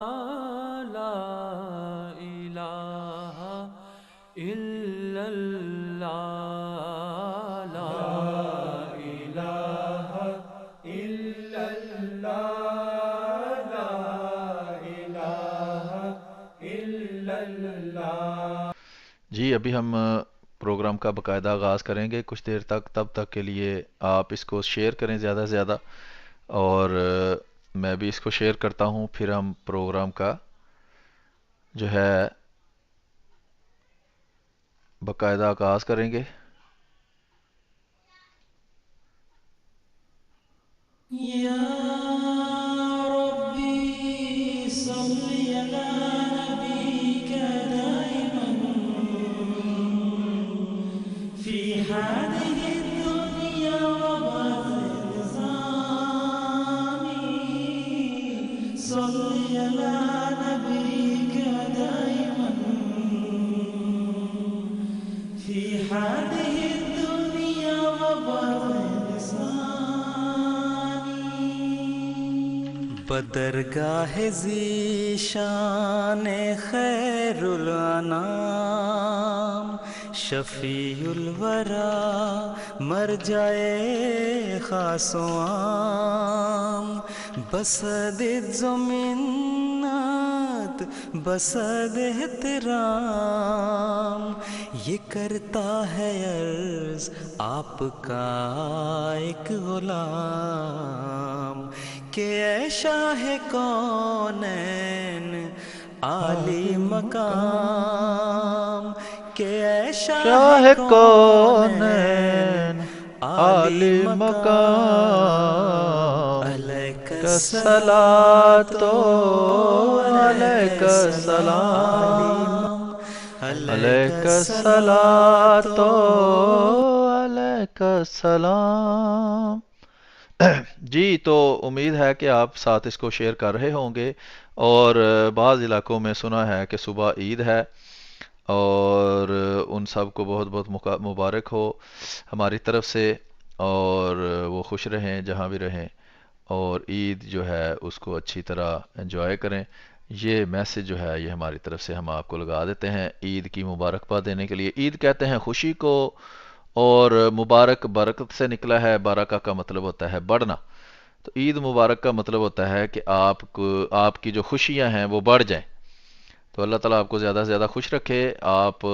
لا الہ الا اللہ لا الہ الا اللہ لا الہ الا اللہ۔ جی ابھی ہم پروگرام کا باقاعدہ آغاز کریں گے کچھ دیر تک، تب تک کے لیے آپ اس کو شیئر کریں زیادہ سے زیادہ، اور میں بھی اس کو شیئر کرتا ہوں، پھر ہم پروگرام کا جو ہے باقاعدہ آغاز کریں گے۔ یا ربی صلی علی نبیک دائما فی هذه الدنیا وبعد الزمان صلی علی نبیک دائما فی هذه الدنیا وبعد بدرگاہ ذیشان خیر الانام شفیع الورا مر جائے خاص و عام بسد زمینات بسد احترام یہ کرتا ہے عرض آپ کا ایک غلام کہ اے شاہ کونین عالی مقام کہ اے شاہ شاہ کونین کونین عالی عالی مقام مقام، علیک الصلاۃ الصلاۃ علیک علیک السلام، السلام علیک علیک الصلاۃ الصلاۃ علیک السلام۔ جی تو امید ہے کہ آپ ساتھ اس کو شیئر کر رہے ہوں گے، اور بعض علاقوں میں سنا ہے کہ صبح عید ہے، اور ان سب کو بہت بہت مبارک ہو ہماری طرف سے، اور وہ خوش رہیں جہاں بھی رہیں، اور عید جو ہے اس کو اچھی طرح انجوائے کریں۔ یہ میسج جو ہے یہ ہماری طرف سے ہم آپ کو لگا دیتے ہیں عید کی مبارکباد دینے کے لیے۔ عید کہتے ہیں خوشی کو، اور مبارک برکت سے نکلا ہے، برکہ کا مطلب ہوتا ہے بڑھنا۔ تو عید مبارک کا مطلب ہوتا ہے کہ آپ کی جو خوشیاں ہیں وہ بڑھ جائیں۔ تو اللہ تعالیٰ آپ کو زیادہ سے زیادہ خوش رکھے، آپ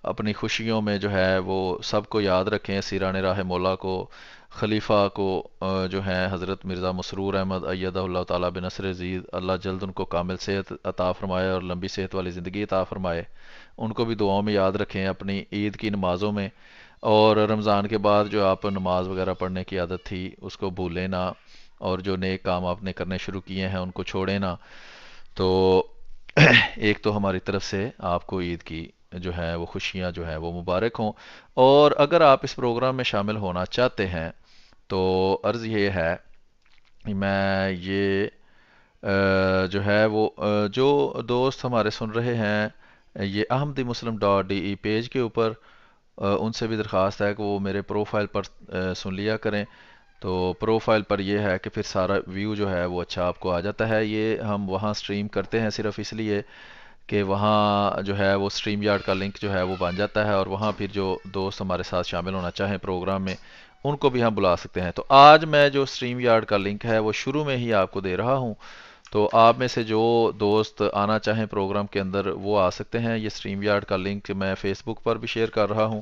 اپنی خوشیوں میں جو ہے وہ سب کو یاد رکھیں، سیران راہ مولا کو، خلیفہ کو، جو ہیں حضرت مرزا مسرور احمد ایدہ اللہ تعالیٰ بنصر عزیز، اللہ جلد ان کو کامل صحت عطا فرمائے اور لمبی صحت والی زندگی عطا فرمائے۔ ان کو بھی دعاؤں میں یاد رکھیں، اپنی عید کی نمازوں میں، اور رمضان کے بعد جو آپ نماز وغیرہ پڑھنے کی عادت تھی اس کو بھولیں نہ، اور جو نیک کام آپ نے کرنے شروع کیے ہیں ان کو چھوڑیں نہ۔ تو ایک تو ہماری طرف سے آپ کو عید کی جو ہے وہ خوشیاں جو ہیں وہ مبارک ہوں، اور اگر آپ اس پروگرام میں شامل ہونا چاہتے ہیں تو عرض یہ ہے، میں یہ جو ہے وہ جو دوست ہمارے سن رہے ہیں یہ احمدی مسلم ڈاٹ ڈی ای پیج کے اوپر، ان سے بھی درخواست ہے کہ وہ میرے پروفائل پر سن لیا کریں۔ تو پروفائل پر یہ ہے کہ پھر سارا ویو جو ہے وہ اچھا آپ کو آ جاتا ہے۔ یہ ہم وہاں سٹریم کرتے ہیں صرف اس لیے کہ وہاں جو ہے وہ سٹریم یارڈ کا لنک جو ہے وہ بن جاتا ہے، اور وہاں پھر جو دوست ہمارے ساتھ شامل ہونا چاہیں پروگرام میں ان کو بھی ہم بلا سکتے ہیں۔ تو آج میں جو سٹریم یارڈ کا لنک ہے وہ شروع میں ہی آپ کو دے رہا ہوں، تو آپ میں سے جو دوست آنا چاہیں پروگرام کے اندر وہ آ سکتے ہیں۔ یہ سٹریم یارڈ کا لنک میں فیس بک پر بھی شیئر کر رہا ہوں،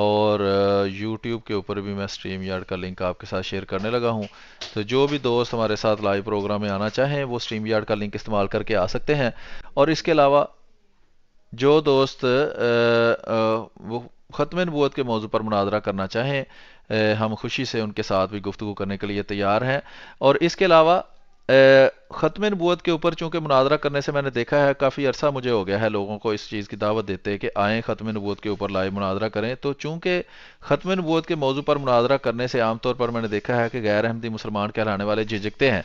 اور یوٹیوب کے اوپر بھی میں سٹریم یارڈ کا لنک آپ کے ساتھ شیئر کرنے لگا ہوں۔ تو جو بھی دوست ہمارے ساتھ لائیو پروگرام میں آنا چاہیں وہ سٹریم یارڈ کا لنک استعمال کر کے آ سکتے ہیں، اور اس کے علاوہ جو دوست وہ ختم نبوت کے موضوع پر مناظرہ کرنا چاہیں، ہم خوشی سے ان کے ساتھ بھی گفتگو کرنے کے لیے تیار ہیں۔ اور اس کے علاوہ ختم نبوت کے اوپر چونکہ مناظرہ کرنے سے میں نے دیکھا ہے کافی عرصہ مجھے ہو گیا ہے لوگوں کو اس چیز کی دعوت دیتے کہ آئیں ختم نبوت کے اوپر لائیو مناظرہ کریں، تو چونکہ ختم نبوت کے موضوع پر مناظرہ کرنے سے عام طور پر میں نے دیکھا ہے کہ غیر احمدی مسلمان کہلانے والے جھجکتے ہیں۔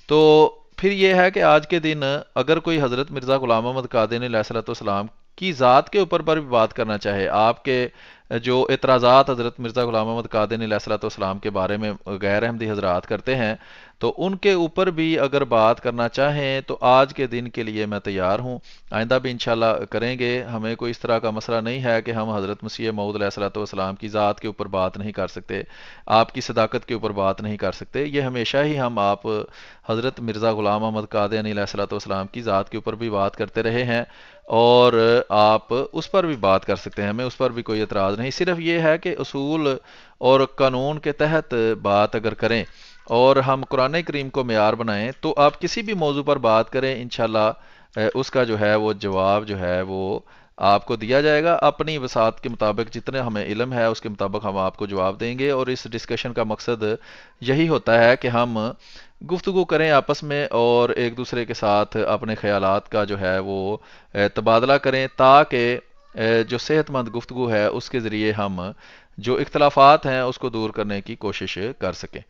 تو پھر یہ ہے کہ آج کے دن اگر کوئی حضرت مرزا غلام محمد قادری علیہ الصلوۃ والسلام کی ذات کے اوپر پر بھی بات کرنا چاہے، آپ کے جو اعتراضات حضرت مرزا غلام احمد قادری علیہ الصلوۃ والسلام کے بارے میں غیر احمدی حضرات کرتے ہیں، تو ان کے اوپر بھی اگر بات کرنا چاہیں تو آج کے دن کے لیے میں تیار ہوں، آئندہ بھی انشاءاللہ کریں گے۔ ہمیں کوئی اس طرح کا مسئلہ نہیں ہے کہ ہم حضرت مسیح موعود علیہ الصلوۃ والسلام کی ذات کے اوپر بات نہیں کر سکتے، آپ کی صداقت کے اوپر بات نہیں کر سکتے، یہ ہمیشہ ہی ہم آپ حضرت مرزا غلام احمد قادیانی علیہ الصلوۃ والسلام کی ذات کے اوپر بھی بات کرتے رہے ہیں، اور آپ اس پر بھی بات کر سکتے ہیں، ہمیں اس پر بھی کوئی اعتراض نہیں، صرف یہ ہے کہ اصول اور قانون کے تحت بات اگر کریں اور ہم قرآن کریم کو معیار بنائیں تو آپ کسی بھی موضوع پر بات کریں، انشاءاللہ اس کا جو ہے وہ جواب جو ہے وہ آپ کو دیا جائے گا اپنی وسعت کے مطابق، جتنے ہمیں علم ہے اس کے مطابق ہم آپ کو جواب دیں گے، اور اس ڈسکشن کا مقصد یہی ہوتا ہے کہ ہم گفتگو کریں آپس میں اور ایک دوسرے کے ساتھ اپنے خیالات کا جو ہے وہ تبادلہ کریں، تاکہ جو صحت مند گفتگو ہے اس کے ذریعے ہم جو اختلافات ہیں اس کو دور کرنے کی کوشش کر سکیں۔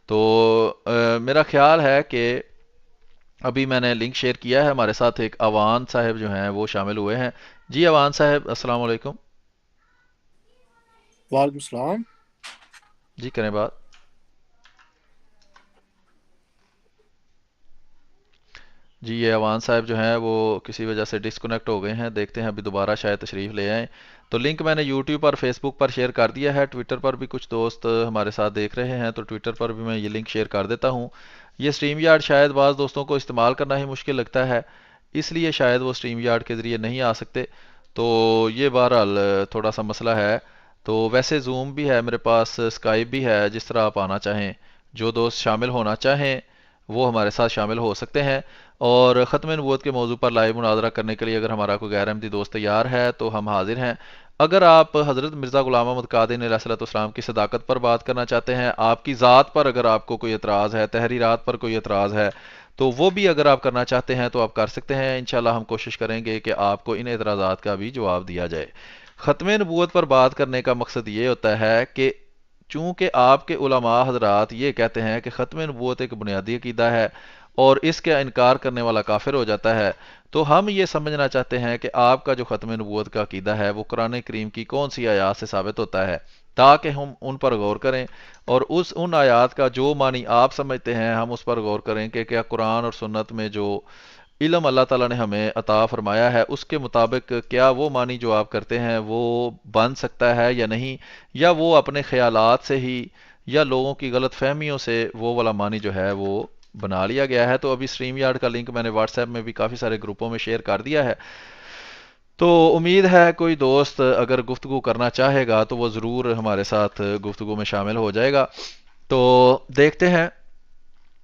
تو میرا خیال ہے کہ ابھی میں نے لنک شیئر کیا ہے، ہمارے ساتھ ایک اوان صاحب جو ہیں وہ شامل ہوئے ہیں۔ جی اوان صاحب السلام علیکم۔ وعلیکم السلام۔ جی کریں بات۔ جی یہ اوان صاحب جو ہیں وہ کسی وجہ سے ڈسکنیکٹ ہو گئے ہیں، دیکھتے ہیں ابھی دوبارہ شاید تشریف لے آئیں۔ تو لنک میں نے یوٹیوب پر فیس بک پر شیئر کر دیا ہے، ٹویٹر پر بھی کچھ دوست ہمارے ساتھ دیکھ رہے ہیں تو ٹویٹر پر بھی میں یہ لنک شیئر کر دیتا ہوں۔ یہ سٹریم یارڈ شاید بعض دوستوں کو استعمال کرنا ہی مشکل لگتا ہے، اس لیے شاید وہ سٹریم یارڈ کے ذریعے نہیں آ سکتے، تو یہ بہرحال تھوڑا سا مسئلہ ہے۔ تو ویسے زوم بھی ہے میرے پاس، اسکائپ بھی ہے، جس طرح آپ آنا چاہیں، جو دوست شامل ہونا چاہیں وہ ہمارے ساتھ شامل ہو سکتے ہیں، اور ختم نبوت کے موضوع پر لائیو مناظرہ کرنے کے لیے اگر ہمارا کوئی غیر احمدی دوست تیار ہے تو ہم حاضر ہیں۔ اگر آپ حضرت مرزا غلام احمد قادری علیہ الصلوۃ والسلام کی صداقت پر بات کرنا چاہتے ہیں، آپ کی ذات پر اگر آپ کو کوئی اعتراض ہے، تحریرات پر کوئی اعتراض ہے، تو وہ بھی اگر آپ کرنا چاہتے ہیں تو آپ کر سکتے ہیں، انشاءاللہ ہم کوشش کریں گے کہ آپ کو ان اعتراضات کا بھی جواب دیا جائے۔ ختم نبوت پر بات کرنے کا مقصد یہ ہوتا ہے کہ چونکہ آپ کے علماء حضرات یہ کہتے ہیں کہ ختم نبوت ایک بنیادی عقیدہ ہے اور اس کا انکار کرنے والا کافر ہو جاتا ہے، تو ہم یہ سمجھنا چاہتے ہیں کہ آپ کا جو ختم نبوت کا عقیدہ ہے وہ قرآن کریم کی کون سی آیات سے ثابت ہوتا ہے، تاکہ ہم ان پر غور کریں اور ان آیات کا جو معنی آپ سمجھتے ہیں ہم اس پر غور کریں کہ کیا قرآن اور سنت میں جو علم اللہ تعالیٰ نے ہمیں عطا فرمایا ہے اس کے مطابق کیا وہ معنی جو آپ کرتے ہیں وہ بن سکتا ہے یا نہیں، یا وہ اپنے خیالات سے ہی یا لوگوں کی غلط فہمیوں سے وہ والا معنی جو ہے وہ بنا لیا گیا ہے۔ تو ابھی سٹریم یارڈ کا لنک میں نے واٹس ایپ میں بھی کافی سارے گروپوں میں شیئر کر دیا ہے، تو امید ہے کوئی دوست اگر گفتگو کرنا چاہے گا تو وہ ضرور ہمارے ساتھ گفتگو میں شامل ہو جائے گا۔ تو دیکھتے ہیں،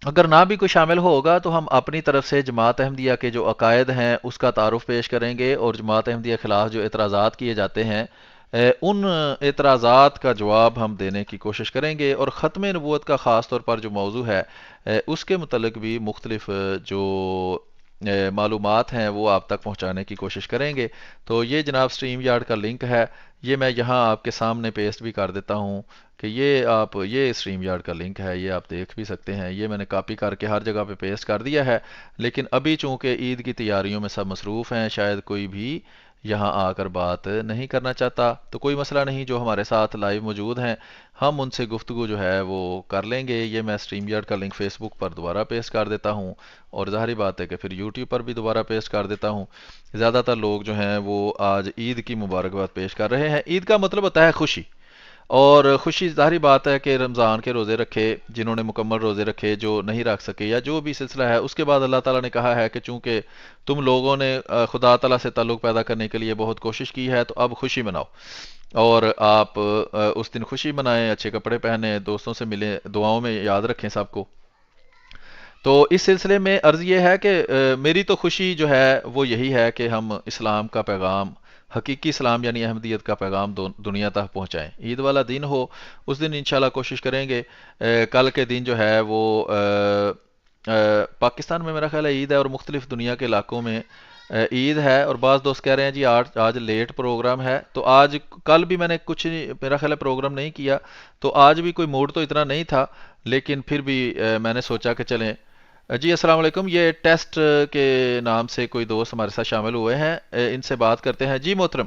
اگر نہ بھی کوئی شامل ہوگا تو ہم اپنی طرف سے جماعت احمدیہ کے جو عقائد ہیں اس کا تعارف پیش کریں گے، اور جماعت احمدیہ کے خلاف جو اعتراضات کیے جاتے ہیں ان اعتراضات کا جواب ہم دینے کی کوشش کریں گے، اور ختم نبوت کا خاص طور پر جو موضوع ہے اس کے متعلق بھی مختلف جو معلومات ہیں وہ آپ تک پہنچانے کی کوشش کریں گے۔ تو یہ جناب سٹریم یارڈ کا لنک ہے، یہ میں یہاں آپ کے سامنے پیسٹ بھی کر دیتا ہوں کہ یہ سٹریم یارڈ کا لنک ہے، یہ آپ دیکھ بھی سکتے ہیں، یہ میں نے کاپی کر کے ہر جگہ پہ پیسٹ کر دیا ہے، لیکن ابھی چونکہ عید کی تیاریوں میں سب مصروف ہیں شاید کوئی بھی یہاں آ کر بات نہیں کرنا چاہتا، تو کوئی مسئلہ نہیں، جو ہمارے ساتھ لائیو موجود ہیں ہم ان سے گفتگو جو ہے وہ کر لیں گے۔ یہ میں سٹریم یارڈ کا لنک فیس بک پر دوبارہ پیسٹ کر دیتا ہوں، اور ظاہری بات ہے کہ پھر یوٹیوب پر بھی دوبارہ پیسٹ کر دیتا ہوں۔ زیادہ تر لوگ جو ہیں وہ آج عید کی مبارکباد پیش کر رہے ہیں۔ عید کا مطلب ہوتا ہے خوشی، اور خوشی ظاہری بات ہے کہ رمضان کے روزے رکھے، جنہوں نے مکمل روزے رکھے، جو نہیں رکھ سکے یا جو بھی سلسلہ ہے، اس کے بعد اللہ تعالیٰ نے کہا ہے کہ چونکہ تم لوگوں نے خدا تعالیٰ سے تعلق پیدا کرنے کے لیے بہت کوشش کی ہے تو اب خوشی مناؤ، اور آپ اس دن خوشی منائیں، اچھے کپڑے پہنیں، دوستوں سے ملیں، دعاؤں میں یاد رکھیں سب کو۔ تو اس سلسلے میں عرض یہ ہے کہ میری تو خوشی جو ہے وہ یہی ہے کہ ہم اسلام کا پیغام، حقیقی اسلام یعنی احمدیت کا پیغام دنیا تک پہنچائیں۔ عید والا دن ہو، اس دن انشاءاللہ کوشش کریں گے۔ کل کے دن جو ہے وہ پاکستان میں میرا خیال ہے عید ہے، اور مختلف دنیا کے علاقوں میں عید ہے، اور بعض دوست کہہ رہے ہیں جی آج لیٹ پروگرام ہے، تو کل بھی میں نے کچھ میرا خیال ہے پروگرام نہیں کیا، تو آج بھی کوئی موڈ تو اتنا نہیں تھا، لیکن پھر بھی میں نے سوچا کہ چلیں۔ جی السلام علیکم، یہ ٹیسٹ کے نام سے کوئی دوست ہمارے ساتھ شامل ہوئے ہیں، ان سے بات کرتے ہیں۔ جی محترم،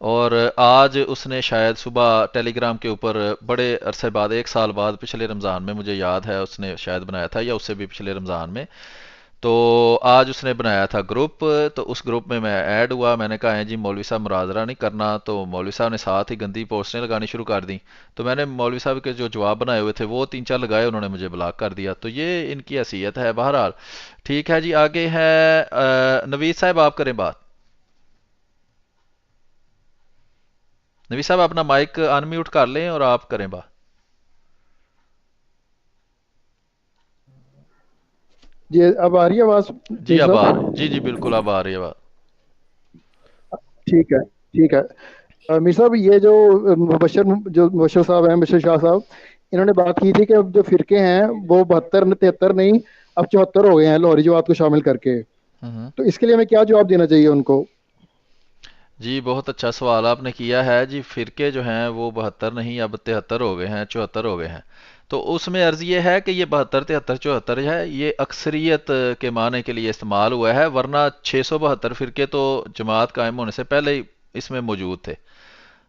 اور آج اس نے شاید صبح ٹیلی گرام کے اوپر بڑے عرصے بعد 1 سال بعد پچھلے رمضان میں مجھے یاد ہے اس نے شاید بنایا تھا یا اس سے بھی پچھلے رمضان میں، تو آج اس نے بنایا تھا گروپ، تو اس گروپ میں ایڈ ہوا، میں نے کہا ہے جی مولوی صاحب مناظرہ نہیں کرنا، تو مولوی صاحب نے ساتھ ہی گندی پوسٹیں لگانی شروع کر دیں، تو میں نے مولوی صاحب کے جو جواب بنائے ہوئے تھے وہ 3 4 لگائے، انہوں نے مجھے بلاک کر دیا، تو یہ ان کی حیثیت ہے۔ بہرحال ٹھیک ہے جی، آگے ہے نوید صاحب، آپ کریں بات۔ نوید صاحب اپنا مائک ان میوٹ کر لیں اور آپ کریں بات۔ جی اب آ رہی ہے آواز جی میر اب آ صاحب؟ رہی، جی جی بالکل اب آ رہی ہے بات۔ ٹھیک ہے ٹھیک ہے میر صاحب، یہ جو مبشر صاحب ہیں، مبشر شاہ صاحب، انہوں نے بات کی تھی کہ اب جو فرقے ہیں وہ 72 73 نہیں اب 74 ہو گئے ہیں لاہوری جماعت کو شامل کر کے، ہوں تو اس کے لیے ہمیں کیا جواب دینا چاہیے ان کو؟ جی بہت اچھا سوال آپ نے کیا ہے جی، فرقے جو ہیں وہ 72 نہیں اب 73 ہو گئے ہیں، 74 ہو گئے ہیں، تو اس میں عرض یہ ہے کہ یہ 72 73 74 ہے یہ اکثریت کے معنی کے لیے استعمال ہوا ہے، ورنہ 672 فرقے تو جماعت قائم ہونے سے پہلے ہی اس میں موجود تھے،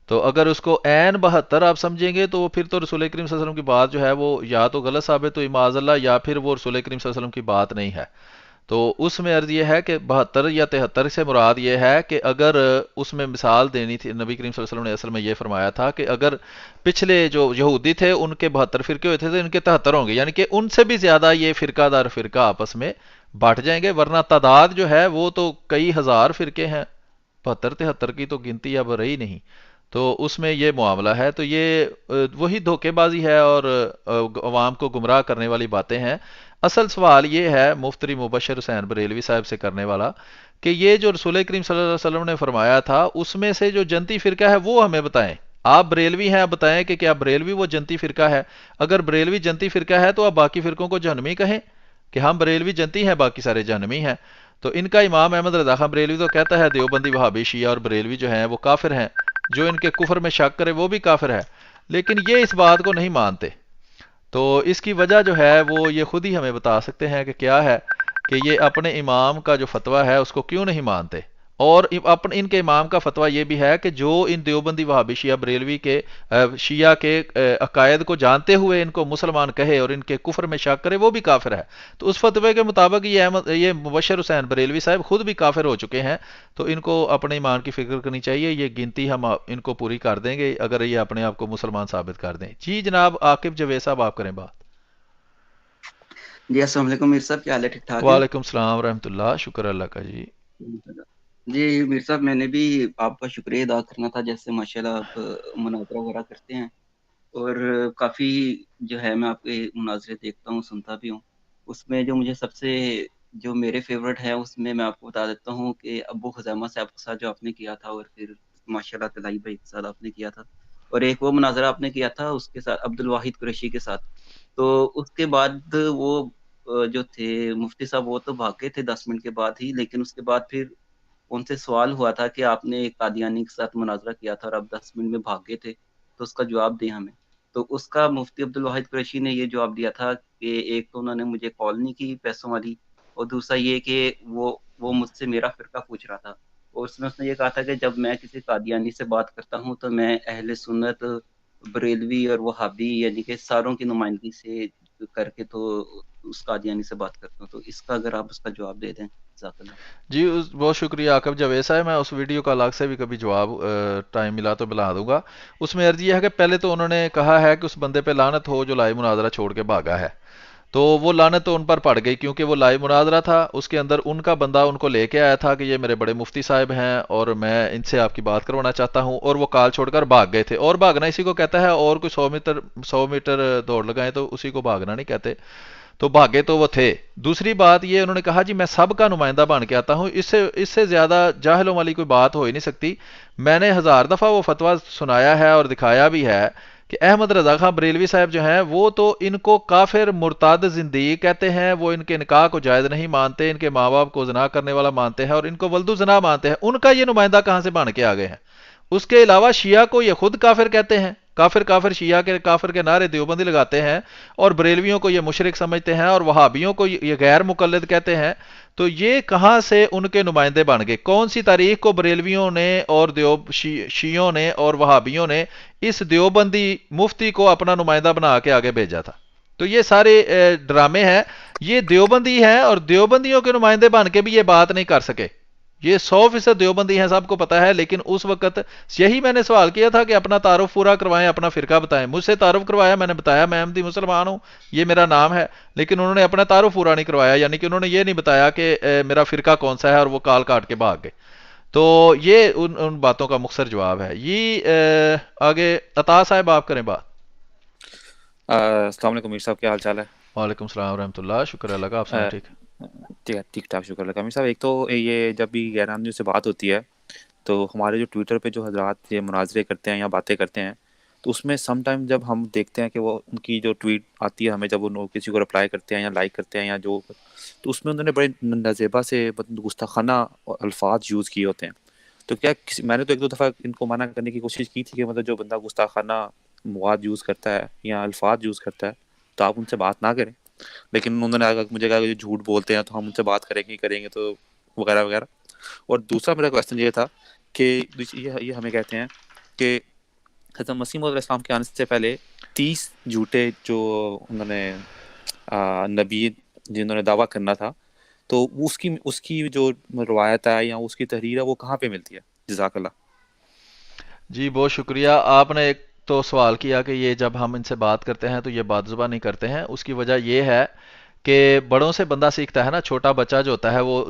تو اگر اس کو عین 72 آپ سمجھیں گے تو پھر تو رسول کریم صلی اللہ علیہ وسلم کی بات جو ہے وہ یا تو غلط ثابت ہوئی معاذ اللہ، یا پھر وہ رسول کریم صلی اللہ علیہ وسلم کی بات نہیں ہے، تو اس میں عرض یہ ہے کہ 72 یا 73 سے مراد یہ ہے کہ اگر اس میں مثال دینی تھی، نبی کریم صلی اللہ علیہ وسلم نے اصل میں یہ فرمایا تھا کہ اگر پچھلے جو یہودی تھے ان کے 72 فرقے ہوئے تھے تو ان کے 73 ہوں گے، یعنی کہ ان سے بھی زیادہ یہ فرقہ دار فرقہ آپس میں بانٹ جائیں گے، ورنہ تعداد جو ہے وہ تو کئی ہزار فرقے ہیں، 72 73 کی تو گنتی اب رہی نہیں، تو اس میں یہ معاملہ ہے، تو یہ وہی دھوکے بازی ہے اور عوام کو گمراہ کرنے والی باتیں ہیں۔ اصل سوال یہ ہے مفتری مبشر حسین بریلوی صاحب سے کرنے والا کہ یہ جو رسول کریم صلی اللہ علیہ وسلم نے فرمایا تھا اس میں سے جو جنتی فرقہ ہے وہ ہمیں بتائیں، آپ بریلوی ہیں، آپ بتائیں کہ کیا بریلوی وہ جنتی فرقہ ہے؟ اگر بریلوی جنتی فرقہ ہے تو آپ باقی فرقوں کو جہنمی کہیں کہ ہم بریلوی جنتی ہیں باقی سارے جہنمی ہیں، تو ان کا امام احمد رضا خان بریلوی تو کہتا ہے دیوبندی وہابی شیعہ اور بریلوی جو ہیں وہ کافر ہیں، جو ان کے کفر میں شک کرے وہ بھی کافر ہے، لیکن یہ اس بات کو نہیں مانتے، تو اس کی وجہ جو ہے وہ یہ خود ہی ہمیں بتا سکتے ہیں کہ کیا ہے، کہ یہ اپنے امام کا جو فتویٰ ہے اس کو کیوں نہیں مانتے، اور ان کے امام کا فتویٰ یہ بھی ہے کہ جو ان دیوبندی وہابی شیعہ بریلوی کے شیعہ کے عقائد کو جانتے ہوئے ان کو مسلمان کہے اور ان کے کفر میں شک کرے وہ بھی کافر ہے، تو اس فتوے کے مطابق یہ مبشر حسین بریلوی صاحب خود بھی کافر ہو چکے ہیں، تو ان کو اپنے ایمان کی فکر کرنی چاہیے، یہ گنتی ہم ان کو پوری کر دیں گے اگر یہ اپنے آپ کو مسلمان ثابت کر دیں۔ جی جناب عاقب جوید صاحب آپ کریں بات۔ جی السلام علیکم میر صاحب، کیا حال ہے؟ ٹھیک ٹھاک ہیں؟ وعلیکم السلام ورحمۃ اللہ، شکر اللہ کا جی۔ جی میر صاحب، میں نے بھی آپ کا شکریہ ادا کرنا تھا، جیسے ماشاءاللہ آپ مناظرہ وغیرہ کرتے ہیں اور کافی جو ہے میں آپ کے مناظرے دیکھتا ہوں، سنتا بھی ہوں، اس میں جو مجھے سب سے جو میرے فیورٹ ہے اس میں میں آپ کو بتا دیتا ہوں کہ ابو خزیمہ صاحب کے ساتھ جو آپ نے کیا تھا، اور پھر ماشاءاللہ طلائی بھائی کے ساتھ آپ نے کیا تھا، اور ایک وہ مناظرہ آپ نے کیا تھا اس کے ساتھ عبد الواحد قریشی کے ساتھ، تو اس کے بعد وہ جو تھے مفتی صاحب وہ تو بھاگ گئے تھے 10 منٹ کے بعد ہی، لیکن اس کے بعد پھر ان سے سوال ہوا تھا کہ آپ نے ایک قادیانی کے ساتھ مناظرہ کیا تھا اور آپ 10 منٹ میں بھاگ گئے تھے، تو اس کا جواب دیں ہمیں، تو اس کا مفتی عبد الواحد قریشی نے یہ جواب دیا تھا کہ ایک تو انہوں نے مجھے کال نہیں کی پیسوں والی، اور دوسرا یہ کہ وہ مجھ سے میرا فرقہ پوچھ رہا تھا، اور اس نے یہ کہا تھا کہ جب میں کسی قادیانی سے بات کرتا ہوں تو میں اہل سنت بریلوی اور وہابی یعنی کہ ساروں کی نمائندگی سے کر کے تو اس قادیانی سے بات کرتا ہوں، تو اس کا اگر آپ اس کا جواب دے دیں جزاک اللہ۔ جی بہت شکریہ عاقب جوید صاحب، میں اس ویڈیو کا الگ سے بھی کبھی جواب ٹائم ملا تو بلا دوں گا، اس میں عرض یہ ہے کہ پہلے تو انہوں نے کہا ہے کہ اس بندے پہ لعنت ہو جو لائیو مناظرہ چھوڑ کے بھاگا ہے، تو وہ لعنت تو ان پر پڑ گئی کیونکہ وہ لائیو مناظرہ تھا، اس کے اندر ان کا بندہ ان کو لے کے آیا تھا کہ یہ میرے بڑے مفتی صاحب ہیں اور میں ان سے آپ کی بات کروانا چاہتا ہوں، اور وہ کال چھوڑ کر بھاگ گئے تھے، اور بھاگنا اسی کو کہتا ہے، اور کوئی 100 میٹر دوڑ لگائیں تو اسی کو بھاگنا نہیں کہتے، تو بھاگے تو وہ تھے۔ دوسری بات یہ انہوں نے کہا جی میں سب کا نمائندہ بن کے آتا ہوں، اس سے زیادہ جاہلوں والی کوئی بات ہو ہی نہیں سکتی، میں نے 1000 دفعہ وہ فتویٰ سنایا ہے اور دکھایا بھی ہے کہ احمد رضا خان بریلوی صاحب جو ہیں وہ تو ان کو کافر مرتد زندگی کہتے ہیں، وہ ان کے نکاح کو جائز نہیں مانتے، ان کے ماں باپ کو زنا کرنے والا مانتے ہیں اور ان کو ولد زنا مانتے ہیں، ان کا یہ نمائندہ کہاں سے بن کے آ گئے ہیں؟ اس کے علاوہ شیعہ کو یہ خود کافر کہتے ہیں، کافر کافر شیعہ کے کافر کے نعرے دیوبندی لگاتے ہیں اور بریلویوں کو یہ مشرک سمجھتے ہیں اور وہابیوں کو یہ غیر مقلد کہتے ہیں. تو یہ کہاں سے ان کے نمائندے بن گئے؟ کون سی تاریخ کو بریلویوں نے اور شیعوں نے اور وہابیوں نے اس دیوبندی مفتی کو اپنا نمائندہ بنا کے آگے بھیجا تھا؟ تو یہ سارے ڈرامے ہیں. یہ دیوبندی ہیں اور دیوبندیوں کے نمائندے بن کے بھی یہ بات نہیں کر سکے. یہ 100% دیوبندی ہیں، سب کو پتا ہے. لیکن اس وقت یہی میں نے سوال کیا تھا کہ اپنا تعارف پورا کروائیں، اپنا فرقہ بتائیں. مجھ سے تعارف کروایا، میں نے بتایا میں احمدی مسلمان ہوں، یہ میرا نام ہے. لیکن انہوں نے اپنا تعارف پورا نہیں کروایا، یعنی کہ انہوں نے یہ نہیں بتایا کہ میرا فرقہ کون سا ہے، اور وہ کال کاٹ کے بھاگ گئے. تو یہ ان باتوں کا مختصر جواب ہے. یہ آگے عطا صاحب آپ کریں بات. السلام علیکم میر صاحب، کیا حال چال ہے؟ وعلیکم السلام ورحمۃ اللہ، شکر اللہ کا. آپ سنائیں؟ ٹھیک ٹھیک ہے، ٹھیک ٹھاک، شکر اللہ کا. میر صاحب، ایک تو یہ جب بھی غیر احمدیوں سے بات ہوتی ہے تو ہمارے جو ٹویٹر پہ جو حضرات یہ مناظرے کرتے ہیں یا باتیں کرتے ہیں، تو اس میں سم ٹائم جب ہم دیکھتے ہیں کہ وہ ان کی جو ٹویٹ آتی ہے ہمیں، جب وہ کسی کو رپلائی کرتے ہیں یا لائک کرتے ہیں یا جو، تو اس میں انہوں نے بڑے نازیبا سے گستاخانہ الفاظ یوز کیے ہوتے ہیں. تو کیا میں نے تو ایک دو دفعہ ان کو منع کرنے کی کوشش کی تھی کہ مطلب جو بندہ گستاخانہ مواد یوز کرتا ہے یا الفاظ یوز کرتا ہے تو آپ ان سے بات نہ کریں. لیکن انہوں نے مجھے کہا کہ جو جھوٹ بولتے ہیں تو ہم ان سے بات کریں گے تو وغیرہ وغیرہ. اور دوسرا میرا کویسچن یہ تھا کہ یہ ہمیں کہتے ہیں کہ حضرت مسیح موعود علیہ السلام کے آنے سے پہلے 30 جھوٹے جو انہوں نے نبی جنہوں نے دعویٰ کرنا تھا، تو اس کی جو روایت ہے یا اس کی تحریر ہے وہ کہاں پہ ملتی ہے؟ جزاک اللہ. جی، بہت شکریہ. آپ نے ایک تو سوال کیا کہ یہ جب ہم ان سے بات کرتے ہیں تو یہ بات زبانی کرتے ہیں. اس کی وجہ یہ ہے کہ بڑوں سے بندہ سیکھتا ہے نا. چھوٹا بچہ جو ہوتا ہے وہ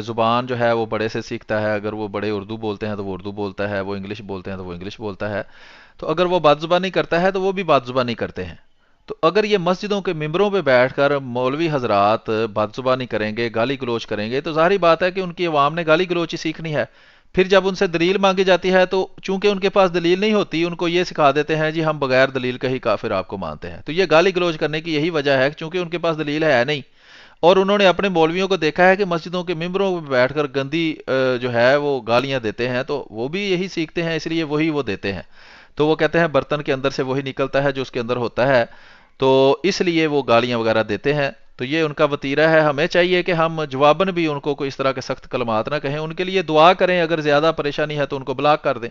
زبان جو ہے وہ بڑے سے سیکھتا ہے. اگر وہ بڑے اردو بولتے ہیں تو وہ اردو بولتا ہے، وہ انگلش بولتے ہیں تو وہ انگلش بولتا ہے. تو اگر وہ بات زبانی کرتا ہے تو وہ بھی بات زبانی کرتے ہیں. تو اگر یہ مسجدوں کے ممبروں پہ بیٹھ کر مولوی حضرات بات زبانی کریں گے، گالی گلوچ کریں گے، تو ظاہری بات ہے کہ ان کی عوام نے گالی گلوچ ہی سیکھنی ہے. پھر جب ان سے دلیل مانگی جاتی ہے تو چونکہ ان کے پاس دلیل نہیں ہوتی، ان کو یہ سکھا دیتے ہیں جی ہم بغیر دلیل کا ہی کافر آپ کو مانتے ہیں. تو یہ گالی گلوچ کرنے کی یہی وجہ ہے، چونکہ ان کے پاس دلیل ہے نہیں. اور انہوں نے اپنے مولویوں کو دیکھا ہے کہ مسجدوں کے ممبروں پہ بیٹھ کر گندی جو ہے وہ گالیاں دیتے ہیں، تو وہ بھی یہی سیکھتے ہیں، اس لیے وہی وہ دیتے ہیں. تو وہ کہتے ہیں برتن کے اندر سے وہی نکلتا ہے جو اس کے اندر ہوتا ہے، تو اس لیے وہ گالیاں وغیرہ دیتے ہیں. تو یہ ان کا وتیرہ ہے. ہمیں چاہیے کہ ہم جواباً بھی ان کو کوئی اس طرح کے سخت کلمات نہ کہیں. ان کے لیے دعا کریں، اگر زیادہ پریشانی ہے تو ان کو بلاک کر دیں.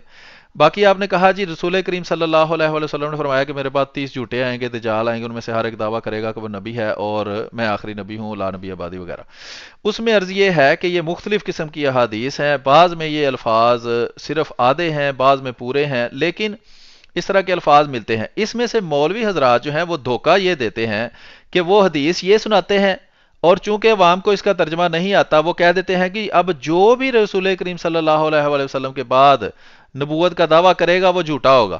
باقی آپ نے کہا جی رسول کریم صلی اللہ علیہ وسلم نے فرمایا کہ میرے بعد 30 جھوٹے آئیں گے، دجال آئیں گے، ان میں سے ہر ایک دعویٰ کرے گا کہ وہ نبی ہے اور میں آخری نبی ہوں، لا نبی آبادی وغیرہ. اس میں عرض یہ ہے کہ یہ مختلف قسم کی احادیث ہیں. بعض میں یہ الفاظ صرف آدھے ہیں، بعض میں پورے ہیں، لیکن اس طرح کے الفاظ ملتے ہیں. اس میں سے مولوی حضرات جو ہیں وہ دھوکہ یہ دیتے ہیں کہ وہ حدیث یہ سناتے ہیں، اور چونکہ عوام کو اس کا ترجمہ نہیں آتا، وہ کہہ دیتے ہیں کہ اب جو بھی رسول کریم صلی اللہ علیہ وسلم کے بعد نبوت کا دعویٰ کرے گا وہ جھوٹا ہوگا.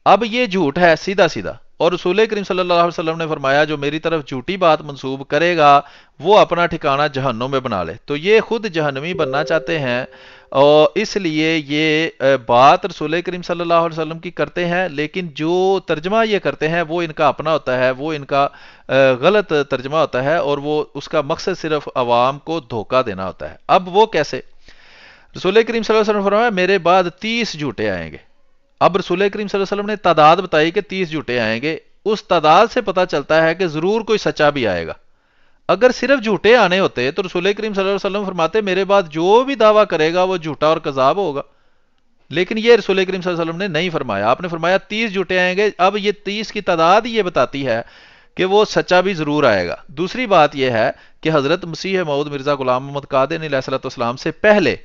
اب یہ جھوٹ ہے سیدھا سیدھا. اور رسول کریم صلی اللہ علیہ وسلم نے فرمایا جو میری طرف جھوٹی بات منسوب کرے گا وہ اپنا ٹھکانہ جہنم میں بنا لے. تو یہ خود جہنمی بننا چاہتے ہیں، اور اس لیے یہ بات رسول کریم صلی اللہ علیہ وسلم کی کرتے ہیں، لیکن جو ترجمہ یہ کرتے ہیں وہ ان کا اپنا ہوتا ہے، وہ ان کا غلط ترجمہ ہوتا ہے، اور وہ اس کا مقصد صرف عوام کو دھوکہ دینا ہوتا ہے. اب وہ کیسے؟ رسول کریم صلی اللہ علیہ وسلم نے فرمایا میرے بعد 30 جھوٹے آئیں گے. اب رسول کریم صلی اللہ علیہ وسلم نے تعداد بتائی کہ 30 جھوٹے آئیں گے. اس تعداد سے پتہ چلتا ہے کہ ضرور کوئی سچا بھی آئے گا. اگر صرف جھوٹے آنے ہوتے تو رسول کریم صلی اللہ علیہ وسلم فرماتے میرے بعد جو بھی دعویٰ کرے گا وہ جھوٹا اور کذاب ہوگا. لیکن یہ رسول کریم صلی اللہ علیہ وسلم نے نہیں فرمایا. آپ نے فرمایا 30 جھوٹے آئیں گے. اب یہ 30 کی تعداد یہ بتاتی ہے کہ وہ سچا بھی ضرور آئے گا. دوسری بات یہ ہے کہ حضرت مسیح موعود مرزا غلام محمد قادری علیہ السلام سے پہلے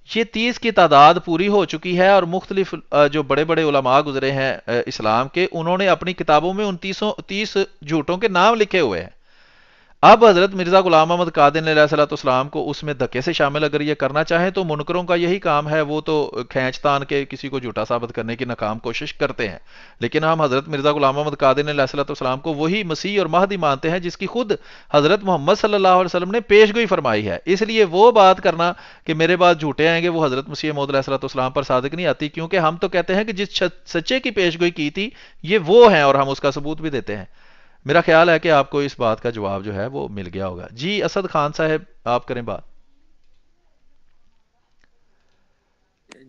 یہ 30 کی تعداد پوری ہو چکی ہے، اور مختلف جو بڑے بڑے علماء گزرے ہیں اسلام کے، انہوں نے اپنی کتابوں میں ان 30 جھوٹوں کے نام لکھے ہوئے ہیں. اب حضرت مرزا غلام محمد قادری علیہ السلام کو اس میں دھکے سے شامل اگر یہ کرنا چاہیں تو منکروں کا یہی کام ہے، وہ تو کھینچ تان کے کسی کو جھوٹا ثابت کرنے کی ناکام کوشش کرتے ہیں. لیکن ہم حضرت مرزا غلام محمد قادری علیہ السلام کو وہی مسیح اور مہدی مانتے ہیں جس کی خود حضرت محمد صلی اللہ علیہ وسلم نے پیش گوئی فرمائی ہے. اس لیے وہ بات کرنا کہ میرے بعد جھوٹے آئیں گے وہ حضرت مسیح موعود علیہ السلام پر صادق نہیں آتی، کیونکہ ہم تو کہتے ہیں کہ جس سچے کی پیش گوئی کی تھی یہ وہ ہیں، اور ہم اس کا ثبوت بھی دیتے ہیں. میرا خیال ہے کہ آپ کو اس بات کا جواب جو ہے وہ مل گیا ہوگا. جی اسد خان صاحب آپ کریں بات.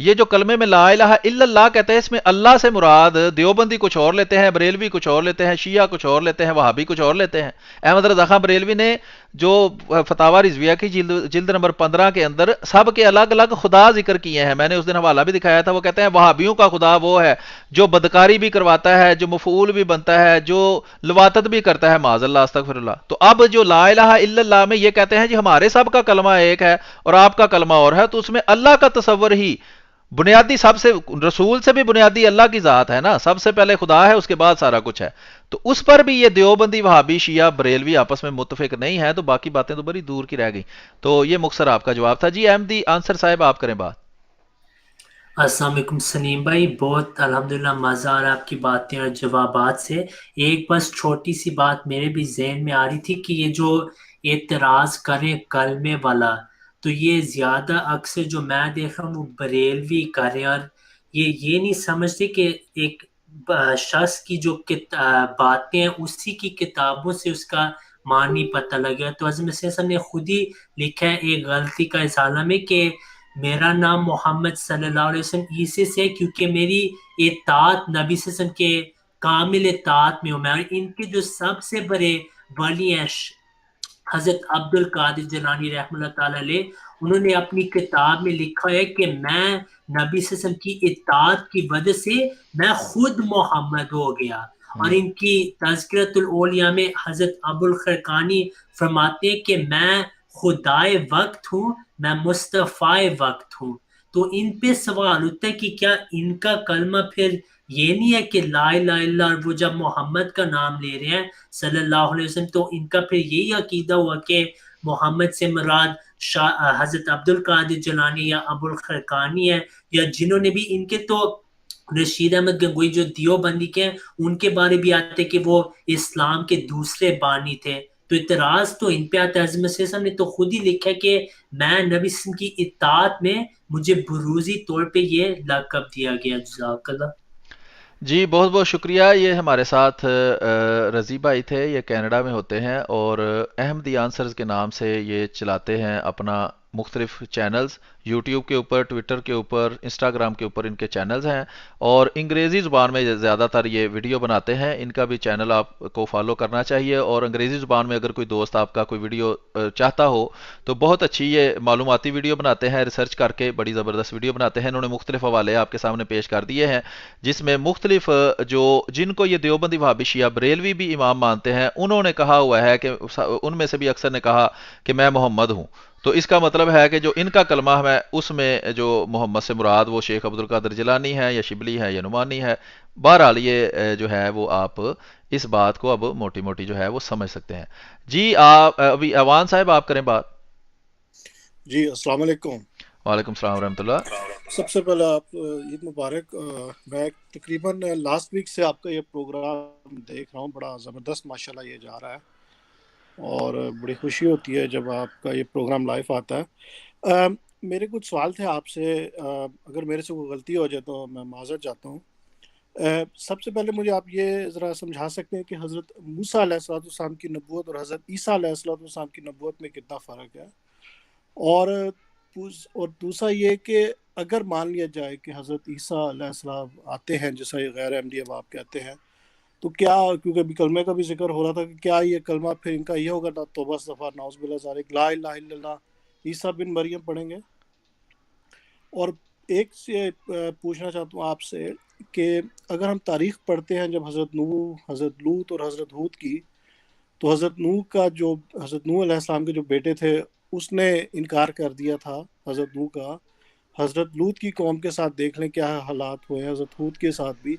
یہ جو کلمے میں لا الہ الا اللہ کہتے ہیں، اس میں اللہ سے مراد دیوبندی کچھ اور لیتے ہیں، بریلوی کچھ اور لیتے ہیں، شیعہ کچھ اور لیتے ہیں، وہابی کچھ اور لیتے ہیں۔ احمد رضا خان بریلوی نے جو فتاوی رضویہ کی جلد نمبر 15 کے اندر سب کے الگ الگ خدا ذکر کیے ہیں، میں نے اس دن حوالہ بھی دکھایا تھا۔ وہ کہتے ہیں وہابیوں کا خدا وہ ہے جو بدکاری بھی کرواتا ہے، جو مفعول بھی بنتا ہے، جو لواطت بھی کرتا ہے، معاذ اللہ استغفر اللہ۔ تو اب جو لا الہ الا اللہ میں یہ کہتے ہیں جی ہمارے سب کا کلمہ ایک ہے اور آپ کا کلمہ اور ہے، تو اس میں اللہ کا تصور ہی بنیادی، سب سے رسول سے بھی بنیادی اللہ کی ذات ہے نا، سب سے پہلے خدا ہے، اس کے بعد سارا کچھ ہے۔ تو اس پر بھی یہ دیوبندی، وہابی، شیعہ، بریلوی آپس میں متفق نہیں ہے، تو باقی باتیں تو بڑی دور کی رہ گئی۔ تو یہ مختصر آپ کا جواب تھا جی۔ احمدی آنسر صاحب آپ کریں بات۔ السلام علیکم سلیم بھائی، بہت الحمدللہ مزہ آ رہا ہے آپ کی باتیں اور جوابات سے۔ ایک بس چھوٹی سی بات میرے بھی ذہن میں آ رہی تھی کہ یہ جو اعتراض کریں کلمے والا، تو یہ زیادہ اکثر جو میں دیکھ رہا ہوں وہ بریلوی کر رہے ہیں، اور یہ نہیں سمجھتے کہ ایک شخص کی جو باتیں ہیں اسی کی کتابوں سے اس کا معنی پتہ لگا۔ تو حضرت مسیح صاحب نے خود ہی لکھا ہے ایک غلطی کا ازالہ میں کہ میرا نام محمد صلی اللہ علیہ وسلم عیسی سے، کیونکہ میری اطاعت نبی صلی اللہ علیہ وسلم کے کامل اطاعت میں ہوں میں۔ اور ان کے جو سب سے بڑے ولی ہیں حضرت عبد القادر جیلانی رحمۃ اللہ تعالی علیہ، انہوں نے اپنی کتاب میں لکھا ہے کہ میں نبی صلی اللہ علیہ وسلم کی اطاعت کی وجہ سے میں خود محمد ہو گیا۔ اور ان کی تذکرۃ الاولیاء میں حضرت ابو الخرقانی فرماتے ہیں کہ میں خدائے وقت ہوں، میں مصطفیٰ وقت ہوں۔ تو ان پہ سوال ہوتا ہے کہ کیا ان کا کلمہ پھر یہ نہیں ہے کہ لا الہ الا اللہ، اور وہ جب محمد کا نام لے رہے ہیں صلی اللہ علیہ وسلم، تو ان کا پھر یہی عقیدہ ہوا کہ محمد سے مراد حضرت عبد القادر جیلانی یا ابو الخرقانی ہے، یا جنہوں نے بھی ان کے تو رشید احمد گنگوئی جو دیوبندی کے ہیں ان کے بارے بھی آتے کہ وہ اسلام کے دوسرے بانی تھے۔ تو اعتراض تو ان پہ آتا ہے۔ حضرت مسیح صاحب نے تو خود ہی لکھا کہ میں نبی وسلم کی اطاعت میں مجھے بروزی طور پہ یہ لقب دیا گیا۔ جزاک اللہ۔ جی بہت بہت شکریہ۔ یہ ہمارے ساتھ رضی بھائی تھے، یہ کینیڈا میں ہوتے ہیں اور احمدی آنسرز کے نام سے یہ چلاتے ہیں اپنا مختلف چینلز، یوٹیوب کے اوپر، ٹویٹر کے اوپر، انسٹاگرام کے اوپر ان کے چینلز ہیں، اور انگریزی زبان میں زیادہ تر یہ ویڈیو بناتے ہیں۔ ان کا بھی چینل آپ کو فالو کرنا چاہیے، اور انگریزی زبان میں اگر کوئی دوست آپ کا کوئی ویڈیو چاہتا ہو تو بہت اچھی یہ معلوماتی ویڈیو بناتے ہیں، ریسرچ کر کے بڑی زبردست ویڈیو بناتے ہیں۔ انہوں نے مختلف حوالے آپ کے سامنے پیش کر دیے ہیں، جس میں مختلف جن کو یہ دیوبندی، وہابی، شیعہ، بریلوی بھی امام مانتے ہیں، انہوں نے کہا ہوا ہے کہ ان میں سے بھی اکثر نے کہا کہ میں محمد ہوں۔ تو اس کا مطلب ہے کہ جو ان کا کلمہ ہے اس میں جو محمد سے مراد وہ شیخ عبد القادر جیلانی ہے یا شبلی ہے یا نعمانی ہے۔ بہرحال یہ جو ہے وہ آپ اس بات کو اب موٹی موٹی جو ہے وہ سمجھ سکتے ہیں۔ جی آپ ابھی ایوان صاحب آپ کریں بات۔ جی السلام علیکم۔ وعلیکم السلام ورحمۃ اللہ۔ سب سے پہلے آپ عید مبارک۔ میں تقریباً لاسٹ ویک سے آپ کا یہ پروگرام دیکھ رہا ہوں، بڑا زبردست ماشاءاللہ یہ جا رہا ہے، اور بڑی خوشی ہوتی ہے جب آپ کا یہ پروگرام لائیو آتا ہے۔ میرے کچھ سوال تھے آپ سے، اگر میرے سے کوئی غلطی ہو جائے تو میں معذرت چاہتا ہوں۔ سب سے پہلے مجھے آپ یہ ذرا سمجھا سکتے ہیں کہ حضرت موسیٰ علیہ السلام کی نبوت اور حضرت عیسیٰ علیہ السلام کی نبوت میں کتنا فرق ہے؟ اور دوسرا یہ کہ اگر مان لیا جائے کہ حضرت عیسیٰ علیہ السلام آتے ہیں جیسا یہ غیر احمدی اب آپ کہتے ہیں، تو کیا، کیونکہ ابھی کلمے کا بھی ذکر ہو رہا تھا، کہ کیا یہ کلمہ پھر ان کا یہ ہوگا نا، توبہ استغفار نعوذ باللہ ذالک، لا الہ الا اللہ عیسیٰ بن مریم پڑھیں گے؟ اور ایک سے پوچھنا چاہتا ہوں آپ سے کہ اگر ہم تاریخ پڑھتے ہیں جب حضرت نوح، حضرت لوط اور حضرت ہود کی، تو حضرت نوح کا جو حضرت نوح علیہ السلام کے جو بیٹے تھے اس نے انکار کر دیا تھا حضرت نوح کا۔ حضرت لوط کی قوم کے ساتھ دیکھ لیں کیا حالات ہوئے ہیں، حضرت ہود کے ساتھ بھی۔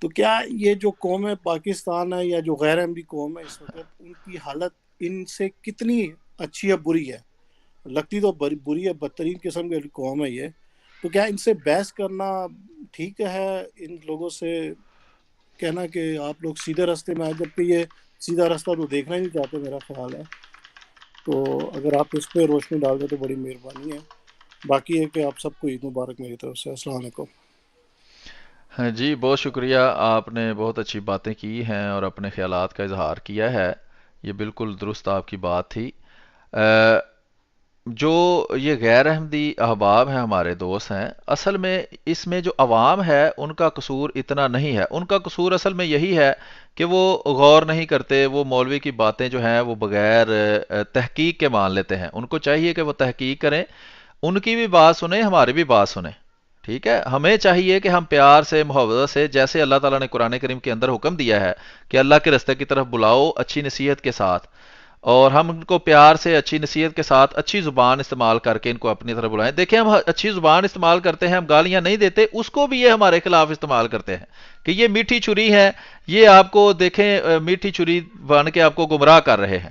تو کیا یہ جو قوم ہے پاکستان ہے یا جو غیر احمدی قوم ہے اس وقت، ان کی حالت ان سے کتنی اچھی ہے بری ہے؟ لگتی تو بری ہے، بدترین قسم کی قوم ہے یہ۔ تو کیا ان سے بحث کرنا ٹھیک ہے؟ ان لوگوں سے کہنا کہ آپ لوگ سیدھے راستے میں آئے، جبکہ یہ سیدھا راستہ تو دیکھنا ہی نہیں چاہتے، میرا خیال ہے۔ تو اگر آپ اس پہ روشنی ڈال دیں تو بڑی مہربانی ہے۔ باقی ہے کہ آپ سب کو عید مبارک میری طرف سے۔ السلام علیکم۔ ہاں جی بہت شکریہ، آپ نے بہت اچھی باتیں کی ہیں اور اپنے خیالات کا اظہار کیا ہے، یہ بالکل درست آپ کی بات تھی۔ جو یہ غیر احمدی احباب ہیں ہمارے دوست ہیں، اصل میں اس میں جو عوام ہے ان کا قصور اتنا نہیں ہے. ان کا قصور اصل میں یہی ہے کہ وہ غور نہیں کرتے، وہ مولوی کی باتیں جو ہیں وہ بغیر تحقیق کے مان لیتے ہیں. ان کو چاہیے کہ وہ تحقیق کریں، ان کی بھی بات سنیں، ہماری بھی بات سنیں. ٹھیک ہے، ہمیں چاہیے کہ ہم پیار سے، محبت سے، جیسے اللہ تعالیٰ نے قرآن کریم کے اندر حکم دیا ہے کہ اللہ کے راستے کی طرف بلاؤ اچھی نصیحت کے ساتھ، اور ہم ان کو پیار سے اچھی نصیحت کے ساتھ اچھی زبان استعمال کر کے ان کو اپنی طرف بلائیں. دیکھیں ہم اچھی زبان استعمال کرتے ہیں، ہم گالیاں نہیں دیتے، اس کو بھی یہ ہمارے خلاف استعمال کرتے ہیں کہ یہ میٹھی چھری ہے، یہ آپ کو دیکھیں میٹھی چھری بن کے آپ کو گمراہ کر رہے ہیں.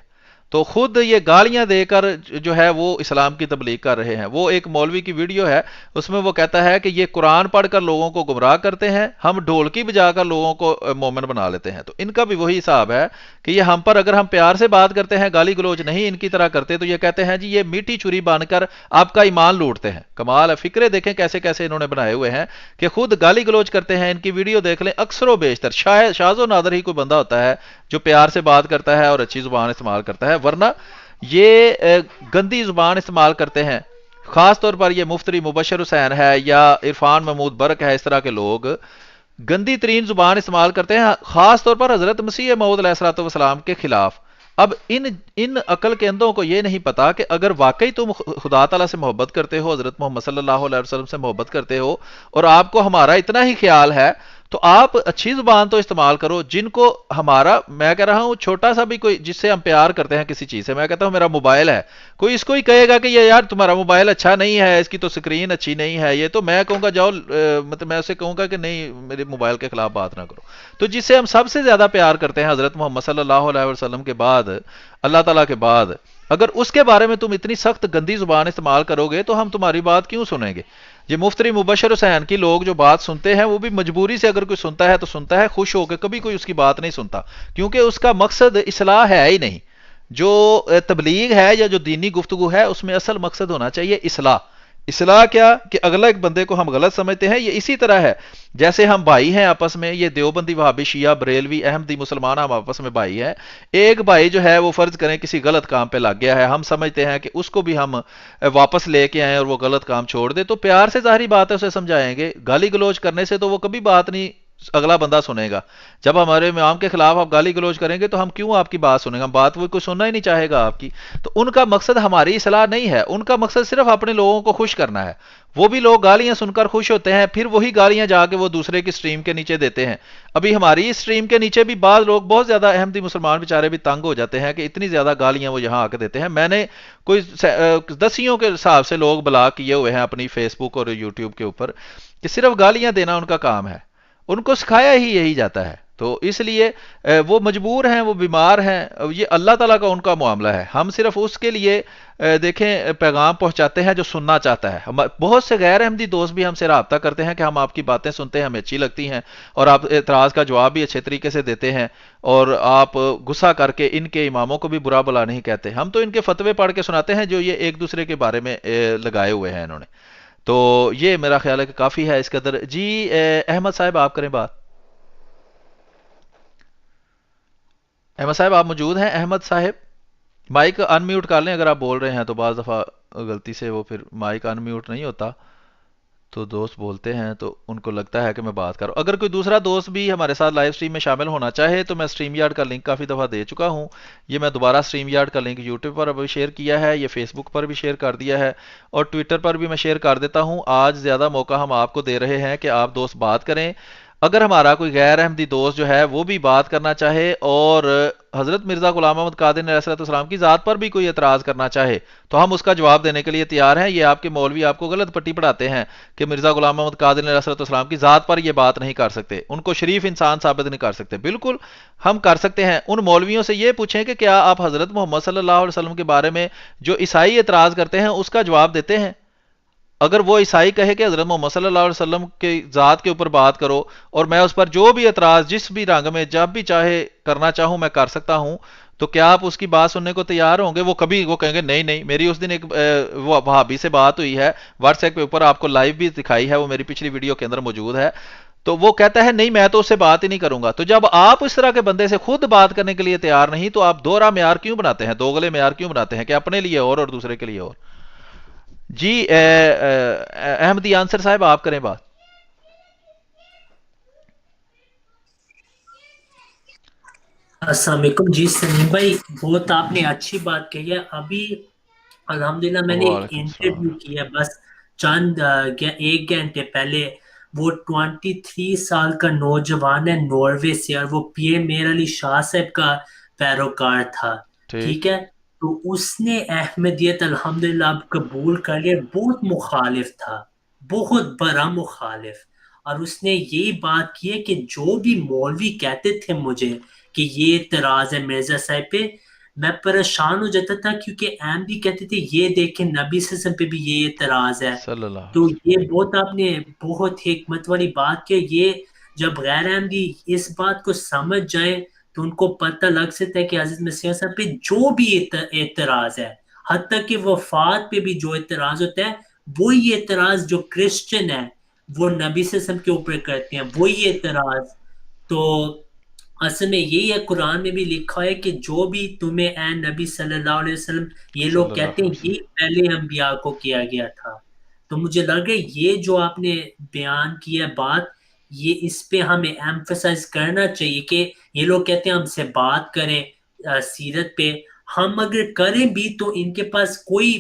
تو خود یہ گالیاں دے کر جو ہے وہ اسلام کی تبلیغ کر رہے ہیں. وہ ایک مولوی کی ویڈیو ہے، اس میں وہ کہتا ہے کہ یہ قرآن پڑھ کر لوگوں کو گمراہ کرتے ہیں، ہم ڈھولکی بجا کر لوگوں کو مومن بنا لیتے ہیں. تو ان کا بھی وہی حساب ہے کہ یہ ہم پر اگر ہم پیار سے بات کرتے ہیں، گالی گلوچ نہیں ان کی طرح کرتے، تو یہ کہتے ہیں جی یہ میٹھی چھری بن کر آپ کا ایمان لوٹتے ہیں. کمال ہے، فکرے دیکھیں کیسے کیسے انہوں نے بنائے ہوئے ہیں کہ خود گالی گلوچ کرتے ہیں. ان کی ویڈیو دیکھ لیں، اکثر و بیشتر شاذ و نادر ہی کوئی بندہ ہوتا ہے جو پیار سے بات کرتا ہے اور اچھی زبان استعمال کرتا ہے، ورنہ یہ گندی زبان استعمال کرتے ہیں. خاص طور پر یہ مفتری مبشر حسین ہے یا عرفان محمود برق ہے، اس طرح کے لوگ گندی ترین زبان استعمال کرتے ہیں، خاص طور پر حضرت مسیح موعود علیہ الصلوۃ والسلام کے خلاف. اب ان عقل کے اندوں کو یہ نہیں پتا کہ اگر واقعی تم خدا تعالیٰ سے محبت کرتے ہو، حضرت محمد صلی اللہ علیہ وسلم سے محبت کرتے ہو، اور آپ کو ہمارا اتنا ہی خیال ہے، تو آپ اچھی زبان تو استعمال کرو. جن کو ہمارا، میں کہہ رہا ہوں چھوٹا سا بھی کوئی جس سے ہم پیار کرتے ہیں کسی چیز سے، میں کہتا ہوں میرا موبائل ہے، کوئی اس کو ہی کہے گا کہ یہ یار تمہارا موبائل اچھا نہیں ہے، اس کی تو سکرین اچھی نہیں ہے، یہ تو میں کہوں گا جاؤ، مطلب میں اسے کہوں گا کہ نہیں میرے موبائل کے خلاف بات نہ کرو. تو جس سے ہم سب سے زیادہ پیار کرتے ہیں حضرت محمد صلی اللہ علیہ وسلم کے بعد، اللہ تعالیٰ کے بعد، اگر اس کے بارے میں تم اتنی سخت گندی زبان استعمال کرو گے تو ہم تمہاری بات کیوں سنیں گے؟ یہ مفتری مبشر حسین کی لوگ جو بات سنتے ہیں وہ بھی مجبوری سے، اگر کوئی سنتا ہے تو سنتا ہے خوش ہو کے، کبھی کوئی اس کی بات نہیں سنتا، کیونکہ اس کا مقصد اصلاح ہے ہی نہیں. جو تبلیغ ہے یا جو دینی گفتگو ہے اس میں اصل مقصد ہونا چاہیے اصلاح. اصلاح کیا کہ اگلا ایک بندے کو ہم غلط سمجھتے ہیں. یہ اسی طرح ہے جیسے ہم بھائی ہیں آپس میں، یہ دیوبندی وہابی شیعہ بریلوی احمدی مسلمان ہم آپس میں بھائی ہیں. ایک بھائی جو ہے وہ فرض کریں کسی غلط کام پہ لگ گیا ہے، ہم سمجھتے ہیں کہ اس کو بھی ہم واپس لے کے آئیں اور وہ غلط کام چھوڑ دے، تو پیار سے ظاہری بات ہے اسے سمجھائیں گے. گالی گلوچ کرنے سے تو وہ کبھی بات نہیں اگلا بندہ سنے گا. جب ہمارے امام کے خلاف آپ گالی گلوچ کریں گے تو ہم کیوں آپ کی بات سنیں گے؟ بات وہ کوئی سننا ہی نہیں چاہے گا آپ کی. تو ان کا مقصد ہماری اصلاح نہیں ہے، ان کا مقصد صرف اپنے لوگوں کو خوش کرنا ہے. وہ بھی لوگ گالیاں سن کر خوش ہوتے ہیں، پھر وہی گالیاں جا کے وہ دوسرے کی سٹریم کے نیچے دیتے ہیں. ابھی ہماری سٹریم کے نیچے بھی بعض لوگ بہت زیادہ احمدی مسلمان بیچارے بھی تنگ ہو جاتے ہیں کہ اتنی زیادہ گالیاں وہ یہاں آ کے دیتے ہیں. میں نے کوئی دسیوں کے حساب سے لوگ بلاک کیے ہوئے ہیں اپنی فیس بک اور یوٹیوب کے اوپر کہ صرف گالیاں دینا ان کا کام ہے، ان کو سکھایا ہی یہی جاتا ہے. تو اس لیے وہ مجبور ہیں، وہ بیمار ہیں، یہ اللہ تعالیٰ کا ان کا معاملہ ہے. ہم صرف اس کے لیے دیکھیں پیغام پہنچاتے ہیں جو سننا چاہتا ہے. بہت سے غیر احمدی دوست بھی ہم سے رابطہ کرتے ہیں کہ ہم آپ کی باتیں سنتے ہیں، ہمیں اچھی لگتی ہیں، اور آپ اعتراض کا جواب بھی اچھے طریقے سے دیتے ہیں، اور آپ غصہ کر کے ان کے اماموں کو بھی برا بلا نہیں کہتے. ہم تو ان کے فتوے پڑھ کے سناتے ہیں جو یہ ایک دوسرے کے بارے میں لگائے ہوئے ہیں انہوں نے. تو یہ میرا خیال ہے کہ کافی ہے اس قدر. جی احمد صاحب آپ کریں بات. احمد صاحب آپ موجود ہیں؟ احمد صاحب مائک ان میوٹ کر لیں اگر آپ بول رہے ہیں تو. بعض دفعہ غلطی سے وہ پھر مائک ان میوٹ نہیں ہوتا تو دوست بولتے ہیں تو ان کو لگتا ہے کہ میں بات کر رہا ہوں. اگر کوئی دوسرا دوست بھی ہمارے ساتھ لائیو سٹریم میں شامل ہونا چاہے تو میں سٹریم یارڈ کا لنک کافی دفعہ دے چکا ہوں. یہ میں دوبارہ سٹریم یارڈ کا لنک یوٹیوب پر ابھی شیئر کیا ہے، یہ فیس بک پر بھی شیئر کر دیا ہے، اور ٹویٹر پر بھی میں شیئر کر دیتا ہوں. آج زیادہ موقع ہم آپ کو دے رہے ہیں کہ آپ دوست بات کریں. اگر ہمارا کوئی غیر احمدی دوست جو ہے وہ بھی بات کرنا چاہے اور حضرت مرزا غلام احمد قادری علیہ السلام کی ذات پر بھی کوئی اعتراض کرنا چاہے تو ہم اس کا جواب دینے کے لیے تیار ہیں. یہ آپ کے مولوی آپ کو غلط پٹی پڑھاتے ہیں کہ مرزا غلام احمد قادری علیہ السلام کی ذات پر یہ بات نہیں کر سکتے، ان کو شریف انسان ثابت نہیں کر سکتے. بالکل ہم کر سکتے ہیں. ان مولویوں سے یہ پوچھیں کہ کیا آپ حضرت محمد صلی اللہ علیہ وسلم کے بارے میں جو عیسائی اعتراض کرتے ہیں اس کا جواب دیتے ہیں؟ اگر وہ عیسائی کہے کہ حضرت محمد صلی اللہ علیہ وسلم کی ذات کے اوپر بات کرو اور میں اس پر جو بھی اعتراض جس بھی رنگ میں جب بھی چاہے کرنا چاہوں میں کر سکتا ہوں، تو کیا آپ اس کی بات سننے کو تیار ہوں گے؟ وہ کہیں گے نہیں. میری اس دن ایک وہابی سے بات ہوئی ہے واٹس ایپ کے اوپر، آپ کو لائیو بھی دکھائی ہے، وہ میری پچھلی ویڈیو کے اندر موجود ہے. تو وہ کہتا ہے نہیں میں تو اس سے بات ہی نہیں کروں گا. تو جب آپ اس طرح کے بندے سے خود بات کرنے کے لیے تیار نہیں تو آپ دوہرا معیار کیوں بناتے ہیں، دوگلے معیار کیوں بناتے ہیں کہ اپنے لیے اور دوسرے کے لیے اور؟ جی احمدی آنسر صاحب آپ کریں بات. السلام علیکم. جی سلیم بھائی بہت آپ نے اچھی بات کہی ہے. ابھی الحمدللہ میں نے ایک وعلیکم السلام. انٹرویو کیا بس چند 1 گھنٹے پہلے. وہ 23 سال کا نوجوان ہے ناروے سے اور وہ پی ایم میر علی شاہ صاحب کا پیروکار تھا. ٹھیک. ٹھیک ہے. تو اس نے احمدیت الحمدللہ اب قبول کر لیا. بہت مخالف تھا, بہت بڑا مخالف. اور اس نے یہی بات کی ہے کہ جو بھی مولوی کہتے تھے مجھے کہ یہ اعتراض ہے مرزا صاحب پہ, میں پریشان ہو جاتا تھا کیونکہ احمدی کہتے تھے یہ دیکھیں نبی صلی اللہ علیہ وسلم پہ بھی یہ اعتراض ہے. صلی اللہ تو علیہ یہ بہت آپ نے بہت حکمت والی بات کی. یہ جب غیر احمدی اس بات کو سمجھ جائیں تو ان کو پتہ لگ سکتا ہے کہ حضرت مسیح صاحب پہ جو بھی اعتراض ہے, حتیٰ کہ وفات پہ بھی جو اعتراض ہوتا ہے, وہی اعتراض جو کرسچن ہے وہ نبی صلی اللہ علیہ وسلم کے اوپر کرتے ہیں, وہی اعتراض. تو اصل میں یہی ہے, قرآن میں بھی لکھا ہے کہ جو بھی تمہیں اے نبی صلی اللہ علیہ وسلم یہ صلی لوگ اللہ کہتے علیہ ہیں وسلم. یہ پہلے انبیاء کو کیا گیا تھا. تو مجھے لگ رہا ہے یہ جو آپ نے بیان کیا بات, یہ اس پہ ہمیں ایمفسائز کرنا چاہیے کہ یہ لوگ کہتے ہیں ہم سے بات کریں سیرت پہ. ہم اگر کریں بھی تو ان کے پاس کوئی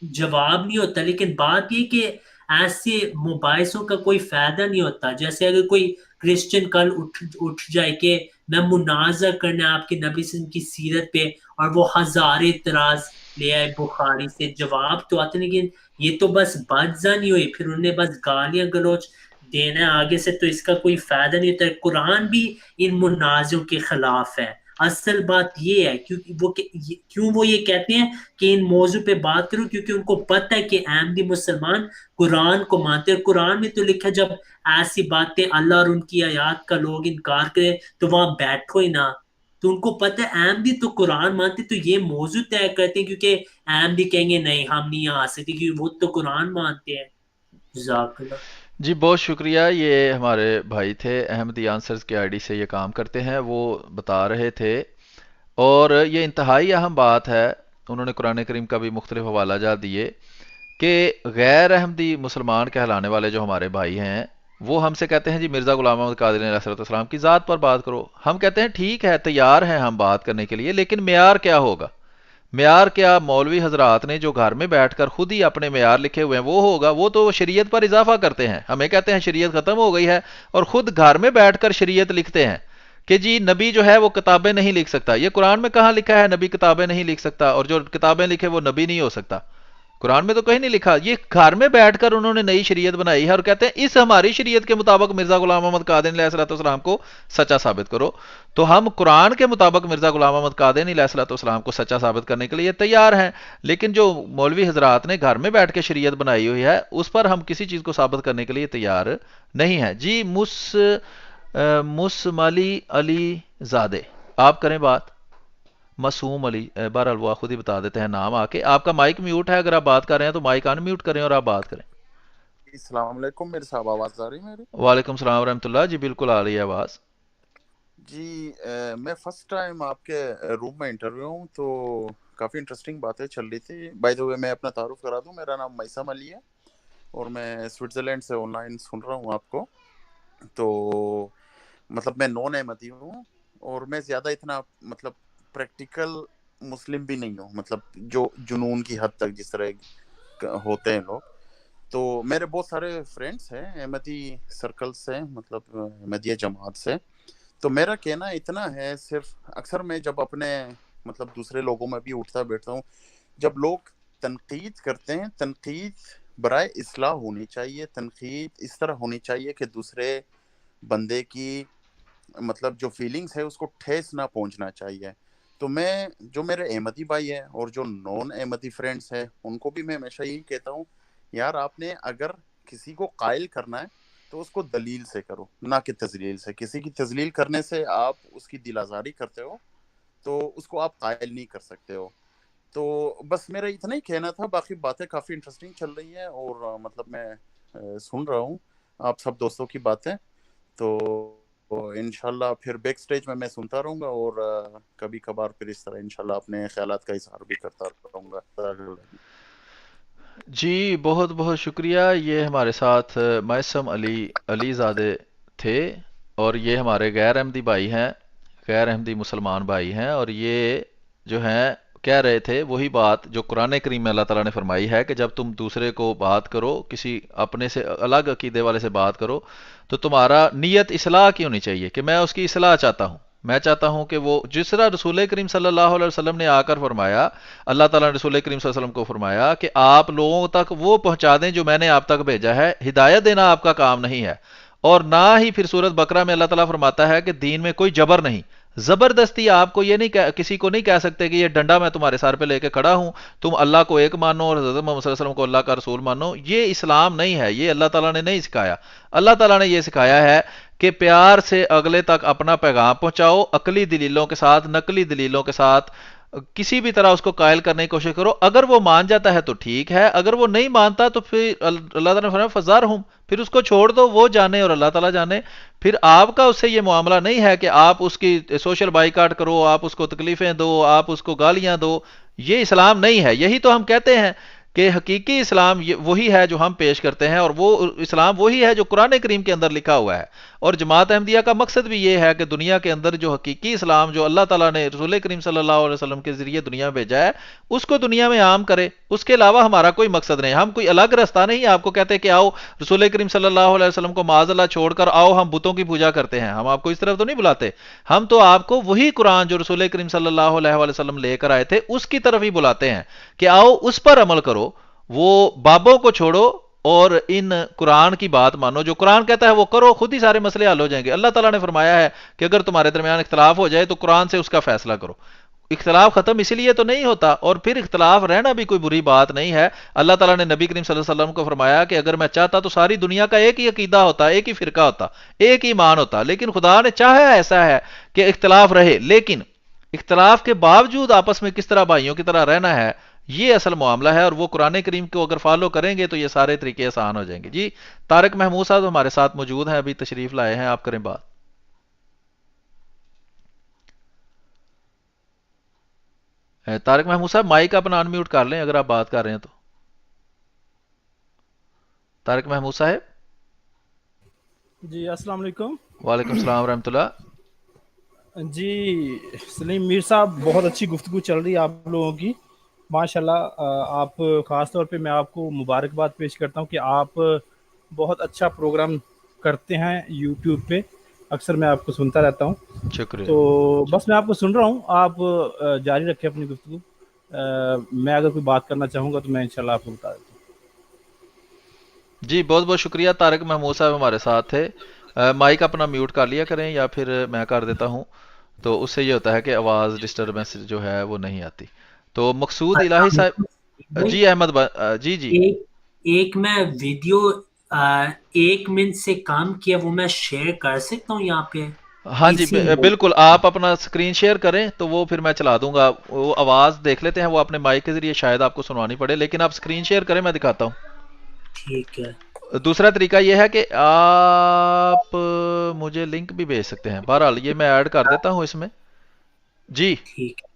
جواب نہیں ہوتا. لیکن بات یہ کہ ایسے مباحثوں کا کوئی فائدہ نہیں ہوتا. جیسے اگر کوئی کرسچن کل اٹھ جائے کہ میں مناظر کرنا آپ کے نبی صلی اللہ علیہ وسلم کی سیرت پہ, اور وہ ہزار اعتراض لے آئے بخاری سے, جواب تو آتے, لیکن یہ تو بس بدزنی ہوئی, پھر انہیں بس گالیاں گلوچ دینا ہے آگے سے, تو اس کا کوئی فائدہ نہیں ہوتا. قرآن بھی ان منازعوں کے خلاف ہے. اصل بات یہ ہے کیوں وہ یہ کہتے ہیں کہ ان موضوع پہ بات کروں, کیونکہ ان کو پتہ ہے کہ احمدی مسلمان قرآن کو مانتے ہیں. قرآن میں تو لکھا جب ایسی باتیں اللہ اور ان کی آیات کا لوگ انکار کرے تو وہاں بیٹھو ہی نہ. تو ان کو پتہ ہے احمدی تو قرآن مانتے, تو یہ موضوع طے کرتے ہیں کیونکہ احمدی کہیں گے نہیں ہم نہیں آ سکتے کیونکہ وہ تو قرآن مانتے ہیں. جزاک اللہ. جی بہت شکریہ. یہ ہمارے بھائی تھے احمدی آنسرز کے آئی ڈی سے یہ کام کرتے ہیں, وہ بتا رہے تھے, اور یہ انتہائی اہم بات ہے. انہوں نے قرآن کریم کا بھی مختلف حوالہ جات دیے کہ غیر احمدی مسلمان کہلانے والے جو ہمارے بھائی ہیں وہ ہم سے کہتے ہیں جی مرزا غلام محمد قادری علیہ السلام کی ذات پر بات کرو. ہم کہتے ہیں ٹھیک ہے, تیار ہیں ہم بات کرنے کے لیے, لیکن معیار کیا ہوگا؟ معیار کیا مولوی حضرات نے جو گھر میں بیٹھ کر خود ہی اپنے معیار لکھے ہوئے ہیں وہ ہوگا؟ وہ تو شریعت پر اضافہ کرتے ہیں. ہمیں کہتے ہیں شریعت ختم ہو گئی ہے, اور خود گھر میں بیٹھ کر شریعت لکھتے ہیں کہ جی نبی جو ہے وہ کتابیں نہیں لکھ سکتا. یہ قرآن میں کہاں لکھا ہے نبی کتابیں نہیں لکھ سکتا, اور جو کتابیں لکھے وہ نبی نہیں ہو سکتا؟ قرآن میں تو کہیں نہیں لکھا. یہ گھر میں بیٹھ کر انہوں نے نئی شریعت بنائی ہے اور کہتے ہیں اس ہماری شریعت کے مطابق مرزا غلام محمد قادری علیہ السلام کو سچا ثابت کرو. تو ہم قرآن کے مطابق مرزا غلام محمد قادری علیہ السلام کو سچا ثابت کرنے کے لیے تیار ہیں, لیکن جو مولوی حضرات نے گھر میں بیٹھ کے شریعت بنائی ہوئی ہے اس پر ہم کسی چیز کو ثابت کرنے کے لیے تیار نہیں ہیں. جی مسملی علی زادے آپ کریں بات. معصوم علی, بہرحال وہ خود ہی بتا دیتے ہیں نام آ کے. آپ کا مائک میوٹ ہے, اگر آپ بات کر رہے ہیں تو مائک ان میوٹ کریں اور آپ بات کریں. السلام علیکم, میرے صاحب آواز آ رہی ہے میری؟ وعلیکم السلام ورحمۃ اللہ. جی بالکل آ رہی ہے آواز. جی میں فرسٹ ٹائم آپ کے روم میں انٹرویو ہوں, تو کافی انٹرسٹنگ باتیں چل رہی تھی. بائی دا وے میں اپنا تعارف کرا دوں, میرا نام میثم علی ہے اور میں سوئٹزرلینڈ سے آن لائن سن رہا ہوں آپ کو. تو مطلب میں نون احمدی ہوں, اور میں زیادہ اتنا مطلب پریکٹیکل مسلم بھی نہیں ہوں, مطلب جو جنون کی حد تک جس طرح ہوتے ہیں لوگ. تو میرے بہت سارے فرینڈس ہیں احمدی سرکل سے, مطلب احمدیہ جماعت سے. تو میرا کہنا اتنا ہے, صرف اکثر میں جب اپنے مطلب دوسرے لوگوں میں بھی اٹھتا بیٹھتا ہوں, جب لوگ تنقید کرتے ہیں, تنقید برائے اصلاح ہونی چاہیے. تنقید اس طرح ہونی چاہیے کہ دوسرے بندے کی مطلب جو فیلنگز ہے اس کو ٹھیس نہ پہنچنا چاہیے. تو میں جو میرے احمدی بھائی ہیں اور جو نون احمدی فرینڈس ہیں ان کو بھی میں ہمیشہ یہی کہتا ہوں, یار آپ نے اگر کسی کو قائل کرنا ہے تو اس کو دلیل سے کرو, نہ کہ تذلیل سے. کسی کی تذلیل کرنے سے آپ اس کی دل آزاری کرتے ہو, تو اس کو آپ قائل نہیں کر سکتے ہو. تو بس میرا اتنا ہی کہنا تھا. باقی باتیں کافی انٹرسٹنگ چل رہی ہیں, اور مطلب میں سن رہا ہوں آپ سب دوستوں کی باتیں. تو انشاءاللہ پھر بیک سٹیج میں سنتا رہوں گا, اور کبھی کبھار پھر اس طرح انشاءاللہ اپنے خیالات کا اظہار بھی کرتا رہوں گا. جی بہت بہت شکریہ. یہ ہمارے ساتھ میسم علی زادے تھے، اور یہ ہمارے غیر احمدی بھائی ہیں، غیر احمدی مسلمان بھائی ہیں، اور یہ جو ہیں کہہ رہے تھے وہی بات جو قرآن کریم میں اللہ تعالیٰ نے فرمائی ہے کہ جب تم دوسرے کو بات کرو، کسی اپنے سے الگ عقیدے والے سے بات کرو، تو تمہارا نیت اصلاح کی ہونی چاہیے کہ میں اس کی اصلاح چاہتا ہوں. میں چاہتا ہوں کہ وہ جس طرح رسول کریم صلی اللہ علیہ وسلم نے آ کر فرمایا، اللہ تعالیٰ نے رسول کریم صلی اللہ علیہ وسلم کو فرمایا کہ آپ لوگوں تک وہ پہنچا دیں جو میں نے آپ تک بھیجا ہے. ہدایت دینا آپ کا کام نہیں ہے، اور نہ ہی پھر سورۃ بقرہ میں اللہ تعالیٰ فرماتا ہے کہ دین میں کوئی جبر نہیں. زبردستی آپ کو یہ نہیں کسی کو نہیں کہہ سکتے کہ یہ ڈنڈا میں تمہارے سر پہ لے کے کھڑا ہوں، تم اللہ کو ایک مانو اور حضرت محمد صلی اللہ علیہ وسلم کو اللہ کا رسول مانو. یہ اسلام نہیں ہے، یہ اللہ تعالیٰ نے نہیں سکھایا. اللہ تعالیٰ نے یہ سکھایا ہے کہ پیار سے اگلے تک اپنا پیغام پہنچاؤ، عقلی دلیلوں کے ساتھ، نقلی دلیلوں کے ساتھ، کسی بھی طرح اس کو قائل کرنے کی کوشش کرو. اگر وہ مان جاتا ہے تو ٹھیک ہے، اگر وہ نہیں مانتا تو پھر اللہ تعالیٰ نے فرمایا فزارہم، پھر اس کو چھوڑ دو، وہ جانے اور اللہ تعالیٰ جانے. پھر آپ کا اس سے یہ معاملہ نہیں ہے کہ آپ اس کی سوشل بائیکاٹ کرو، آپ اس کو تکلیفیں دو، آپ اس کو گالیاں دو. یہ اسلام نہیں ہے. یہی تو ہم کہتے ہیں کہ حقیقی اسلام وہی ہے جو ہم پیش کرتے ہیں، اور وہ اسلام وہی ہے جو قرآن کریم کے اندر لکھا ہوا ہے. اور جماعت احمدیہ کا مقصد بھی یہ ہے کہ دنیا کے اندر جو حقیقی اسلام جو اللہ تعالیٰ نے رسول کریم صلی اللہ علیہ وسلم کے ذریعے دنیا میں بھیجا ہے، اس کو دنیا میں عام کرے. اس کے علاوہ ہمارا کوئی مقصد نہیں. ہم کوئی الگ راستہ نہیں آپ کو کہتے کہ آؤ رسول کریم صلی اللہ علیہ وسلم کو معاذ اللہ چھوڑ کر آؤ ہم بتوں کی پوجا کرتے ہیں. ہم آپ کو اس طرف تو نہیں بلاتے. ہم تو آپ کو وہی قرآن جو رسول کریم صلی اللہ علیہ وسلم لے کر آئے تھے اس کی طرف ہی بلاتے ہیں کہ آؤ اس پر عمل کرو، وہ بابوں کو چھوڑو اور ان قرآن کی بات مانو. جو قرآن کہتا ہے وہ کرو، خود ہی سارے مسئلے حل ہو جائیں گے. اللہ تعالیٰ نے فرمایا ہے کہ اگر تمہارے درمیان اختلاف ہو جائے تو قرآن سے اس کا فیصلہ کرو. اختلاف ختم اس لیے تو نہیں ہوتا، اور پھر اختلاف رہنا بھی کوئی بری بات نہیں ہے. اللہ تعالیٰ نے نبی کریم صلی اللہ علیہ وسلم کو فرمایا کہ اگر میں چاہتا تو ساری دنیا کا ایک ہی عقیدہ ہوتا، ایک ہی فرقہ ہوتا، ایک ہی ایمان ہوتا، لیکن خدا نے چاہا ایسا ہے کہ اختلاف رہے. لیکن اختلاف کے باوجود آپس میں کس طرح بھائیوں کی طرح رہنا ہے، یہ اصل معاملہ ہے. اور وہ قرآن کریم کو اگر فالو کریں گے تو یہ سارے طریقے آسان ہو جائیں گے. جی طارق محمود صاحب ہمارے ساتھ موجود ہیں، ابھی تشریف لائے ہیں، آپ کریں بات. طارق محمود صاحب مائک اپنا ان میوٹ کر لیں اگر آپ بات کر رہے ہیں تو. طارق محمود صاحب. جی السلام علیکم. وعلیکم السلام ورحمۃ اللہ. جی سلیم میر صاحب، بہت اچھی گفتگو چل رہی ہے آپ لوگوں کی ماشاءاللہ. آپ خاص طور پہ میں آپ کو مبارکباد پیش کرتا ہوں کہ آپ بہت اچھا پروگرام کرتے ہیں یوٹیوب پہ. اکثر میں آپ کو سنتا رہتا ہوں. شکریہ. تو بس میں آپ کو سن رہا ہوں، آپ جاری رکھیں اپنی گفتگو. میں اگر کوئی بات کرنا چاہوں گا تو میں انشاءاللہ آپ کو بتا دیتا ہوں. جی بہت بہت شکریہ. طارق محمود صاحب ہمارے ساتھ تھے. مائک اپنا میوٹ کر لیا کریں یا پھر میں کر دیتا ہوں، تو اس سے یہ ہوتا ہے کہ آواز ڈسٹربنس جو ہے وہ نہیں آتی. تو مقصود الہی صاحب. جی احمد جی جی ایک میں ویڈیو 1 منٹ سے کام کیا وہ میں شیئر کر سکتا ہوں یہاں پہ؟ ہاں جی بالکل، آپ اپنا اسکرین شیئر کریں تو وہ پھر میں چلا دوں گا. وہ آواز دیکھ لیتے ہیں، وہ اپنے مائک کے ذریعے شاید آپ کو سنوانی پڑے، لیکن آپ اسکرین شیئر کریں، میں دکھاتا ہوں. ٹھیک ہے. دوسرا طریقہ یہ ہے کہ آپ مجھے لنک بھی بھیج سکتے ہیں. بہرحال یہ میں ایڈ کر دیتا ہوں اس میں. جی ٹھیک ہے.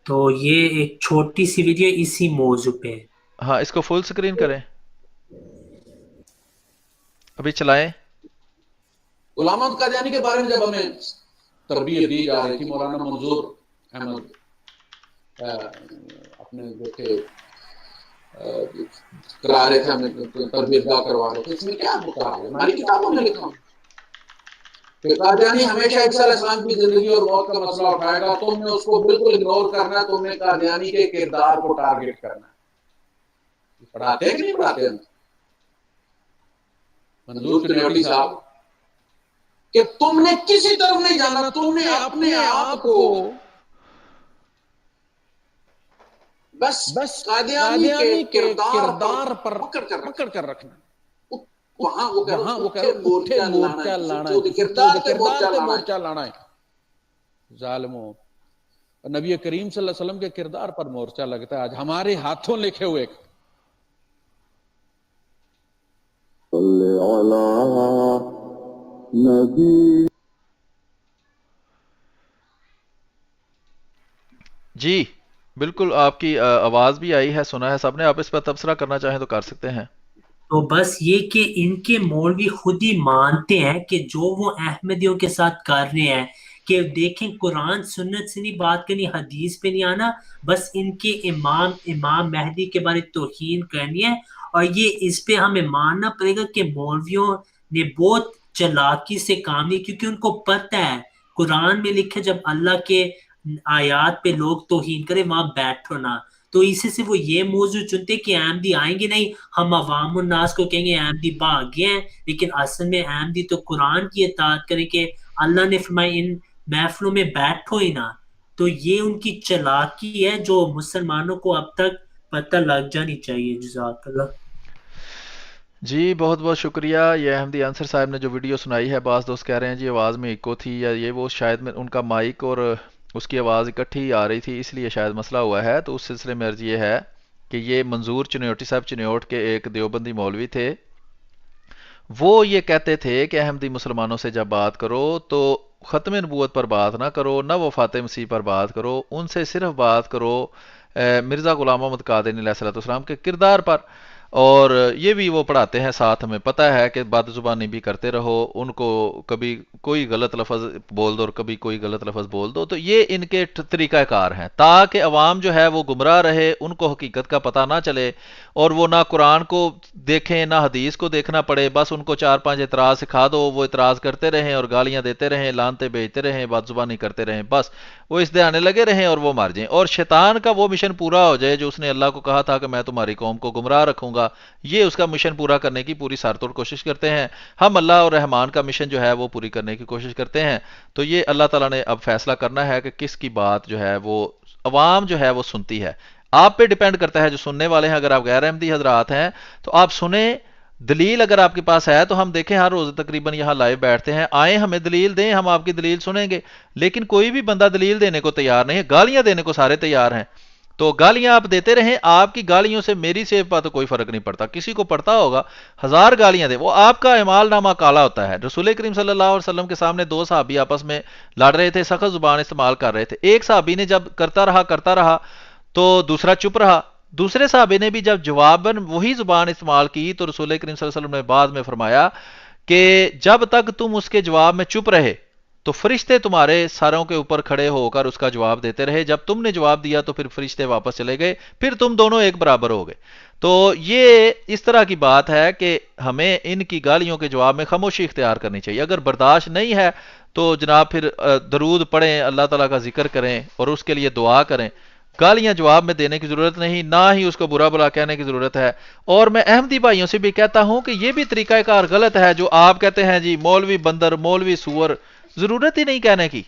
تو یہ ایک چھوٹی سی ویڈیو اسی موضوع پہ. ہاں اس کو فل سکرین کریں، ابھی چلائیں. غلام احمد قادیانی کے بارے میں جب ہمیں تربیت دی جا رہی تھی، مولانا منظور احمد اپنے جو تھے کرا رہے تھے، ہمیں تربیت گاہ کروا رہے تھے. اس میں کیا کہا ہے؟ ہماری کتابوں میں لکھا کہ قادیانی ہمیشہ عیسیٰ علیہ السلام کی زندگی اور موت کا مسئلہ اٹھائے گا، تم نے اس کو بالکل اگنور کرنا ہے، تم نے قادیانی کے کردار کو ٹارگٹ کرنا ہے. پڑھاتے ہیں کہ نہیں پڑھاتے ہیں منظور کنیوٹی صاحب کہ تم نے کسی طرف نہیں جانا، تم نے اپنے آپ کو بس قادیانی کے کردار پر پکڑ کر رکھنا. وہاں وہ مورچہ لانا ہے، کردار پہ مورچہ لانا ہے. ظالموں، نبی کریم صلی اللہ علیہ وسلم کے کردار پر مورچہ لگتا ہے آج ہمارے ہاتھوں لکھے ہوئے. جی بالکل آپ کی آواز بھی آئی ہے، سنا ہے سب نے. آپ اس پر تبصرہ کرنا چاہیں تو کر سکتے ہیں. تو بس یہ کہ ان کے مولوی خود ہی مانتے ہیں کہ جو وہ احمدیوں کے ساتھ کر رہے ہیں کہ دیکھیں قرآن سنت سے نہیں بات کرنی، حدیث پہ نہیں آنا، بس ان کے امام مہدی کے بارے توہین کرنی ہے. اور یہ اس پہ ہمیں ماننا پڑے گا کہ مولویوں نے بہت چلاکی سے کام لیا، کیونکہ ان کو پتہ ہے قرآن میں لکھے جب اللہ کے آیات پہ لوگ توہین کرے وہاں بیٹھو نہ. تو اسی سے وہ یہ موضوع چنتے کہ احمدی آئیں گے نہیں، ہم عوام الناس کو کہیں گے احمدی بھاگ گئے ہیں، لیکن اصل میں احمدی تو قرآن کی اطاعت کریں کہ اللہ نے فرمایا ان محفلوں میں بیٹھو ہی نہ. تو یہ ان کی چلاکی ہے جو مسلمانوں کو اب تک پتہ لگ جانی چاہیے. جزاک اللہ. جی بہت بہت شکریہ. یہ احمدی انصر صاحب نے جو ویڈیو سنائی ہے، بعض دوست کہہ رہے ہیں جی آواز میں ایکو تھی یا یہ وہ، شاید میں ان کا مائک اور اس کی آواز اکٹھی آ رہی تھی، اس لیے شاید مسئلہ ہوا ہے. تو اس سلسلے میں عرض یہ ہے کہ یہ منظور چنیوٹی صاحب چنیوٹ کے ایک دیوبندی مولوی تھے. وہ یہ کہتے تھے کہ احمدی مسلمانوں سے جب بات کرو تو ختم نبوت پر بات نہ کرو، نہ وفات مسیح پر بات کرو، ان سے صرف بات کرو مرزا غلام محمد قادری علیہ السلام کے کردار پر. اور یہ بھی وہ پڑھاتے ہیں ساتھ، ہمیں پتہ ہے کہ بد زبانی بھی کرتے رہو، ان کو کبھی کوئی غلط لفظ بول دو اور کبھی کوئی غلط لفظ بول دو. تو یہ ان کے طریقہ کار ہیں تاکہ عوام جو ہے وہ گمراہ رہے، ان کو حقیقت کا پتہ نہ چلے، اور وہ نہ قرآن کو دیکھیں نہ حدیث کو دیکھنا پڑے. بس ان کو 4-5 اعتراض سکھا دو، وہ اعتراض کرتے رہیں اور گالیاں دیتے رہیں، لانتے بھیجتے رہیں، بد زبانی کرتے رہیں، بس وہ اس دہانے لگے رہیں اور وہ مر جائیں، اور شیطان کا وہ مشن پورا ہو جائے جو اس نے اللہ کو کہا تھا کہ میں تمہاری قوم کو گمراہ رکھوں گا. یہ اس کا مشن پورا کرنے کی پوری سار توڑ کوشش کرتے ہیں. ہم اللہ اور رحمان کا مشن جو ہے وہ پوری کرنے کی کوشش کرتے ہیں. تو یہ اللہ تعالیٰ نے اب فیصلہ کرنا ہے کہ کس کی بات جو ہے وہ عوام جو ہے وہ سنتی ہے. آپ پہ ڈیپینڈ کرتا ہے جو سننے والے ہیں. اگر آپ غیر احمدی حضرات ہیں تو آپ سنیں، دلیل اگر آپ کے پاس ہے تو ہم دیکھیں ہر روز تقریباً یہاں لائیو بیٹھتے ہیں، آئیں ہمیں دلیل دیں، ہم آپ کی دلیل سنیں گے. لیکن کوئی بھی بندہ دلیل دینے کو تیار نہیں ہے، گالیاں دینے کو سارے تیار ہیں. تو گالیاں آپ دیتے رہیں، آپ کی گالیوں سے میری سیف پر تو کوئی فرق نہیں پڑتا. کسی کو پڑتا ہوگا 1000 گالیاں دے، وہ آپ کا اعمال نامہ کالا ہوتا ہے. رسول کریم صلی اللہ علیہ وسلم کے سامنے 2 صحابی آپس میں لڑ رہے تھے، سخت زبان استعمال کر رہے تھے. ایک صحابی نے جب کرتا رہا تو دوسرا چپ رہا. دوسرے صحابی نے بھی جب جواباً وہی زبان استعمال کی تو رسول کریم صلی اللہ علیہ وسلم نے بعد میں فرمایا کہ جب تک تم اس کے جواب میں چپ رہے تو فرشتے تمہارے سروں کے اوپر کھڑے ہو کر اس کا جواب دیتے رہے. جب تم نے جواب دیا تو پھر فرشتے واپس چلے گئے، پھر تم دونوں ایک برابر ہو گئے. تو یہ اس طرح کی بات ہے کہ ہمیں ان کی گالیوں کے جواب میں خاموشی اختیار کرنی چاہیے. اگر برداشت نہیں ہے تو جناب پھر درود پڑھیں، اللہ تعالیٰ کا ذکر کریں اور اس کے لیے دعا کریں. گالیاں جواب میں دینے کی ضرورت نہیں، نہ ہی اس کو برا بلا کہنے کی ضرورت ہے. اور میں احمدی بھائیوں سے بھی کہتا ہوں کہ یہ بھی طریقہ کار غلط ہے جو آپ کہتے ہیں جی مولوی بندر، مولوی سور. ضرورت ہی نہیں کہنے کی.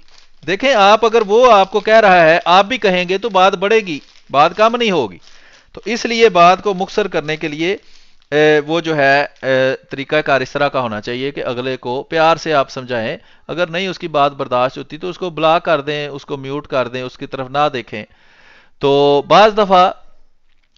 دیکھیں آپ اگر وہ آپ کو کہہ رہا ہے آپ بھی کہیں گے تو بات بڑھے گی، بات کم نہیں ہوگی. تو اس لیے بات کو مختصر کرنے کے لیے وہ جو ہے طریقہ کار اس طرح کا ہونا چاہیے کہ اگلے کو پیار سے آپ سمجھائیں. اگر نہیں اس کی بات برداشت ہوتی تو اس کو بلاک کر دیں، اس کو میوٹ کر دیں، اس کی طرف نہ دیکھیں. تو بعض دفعہ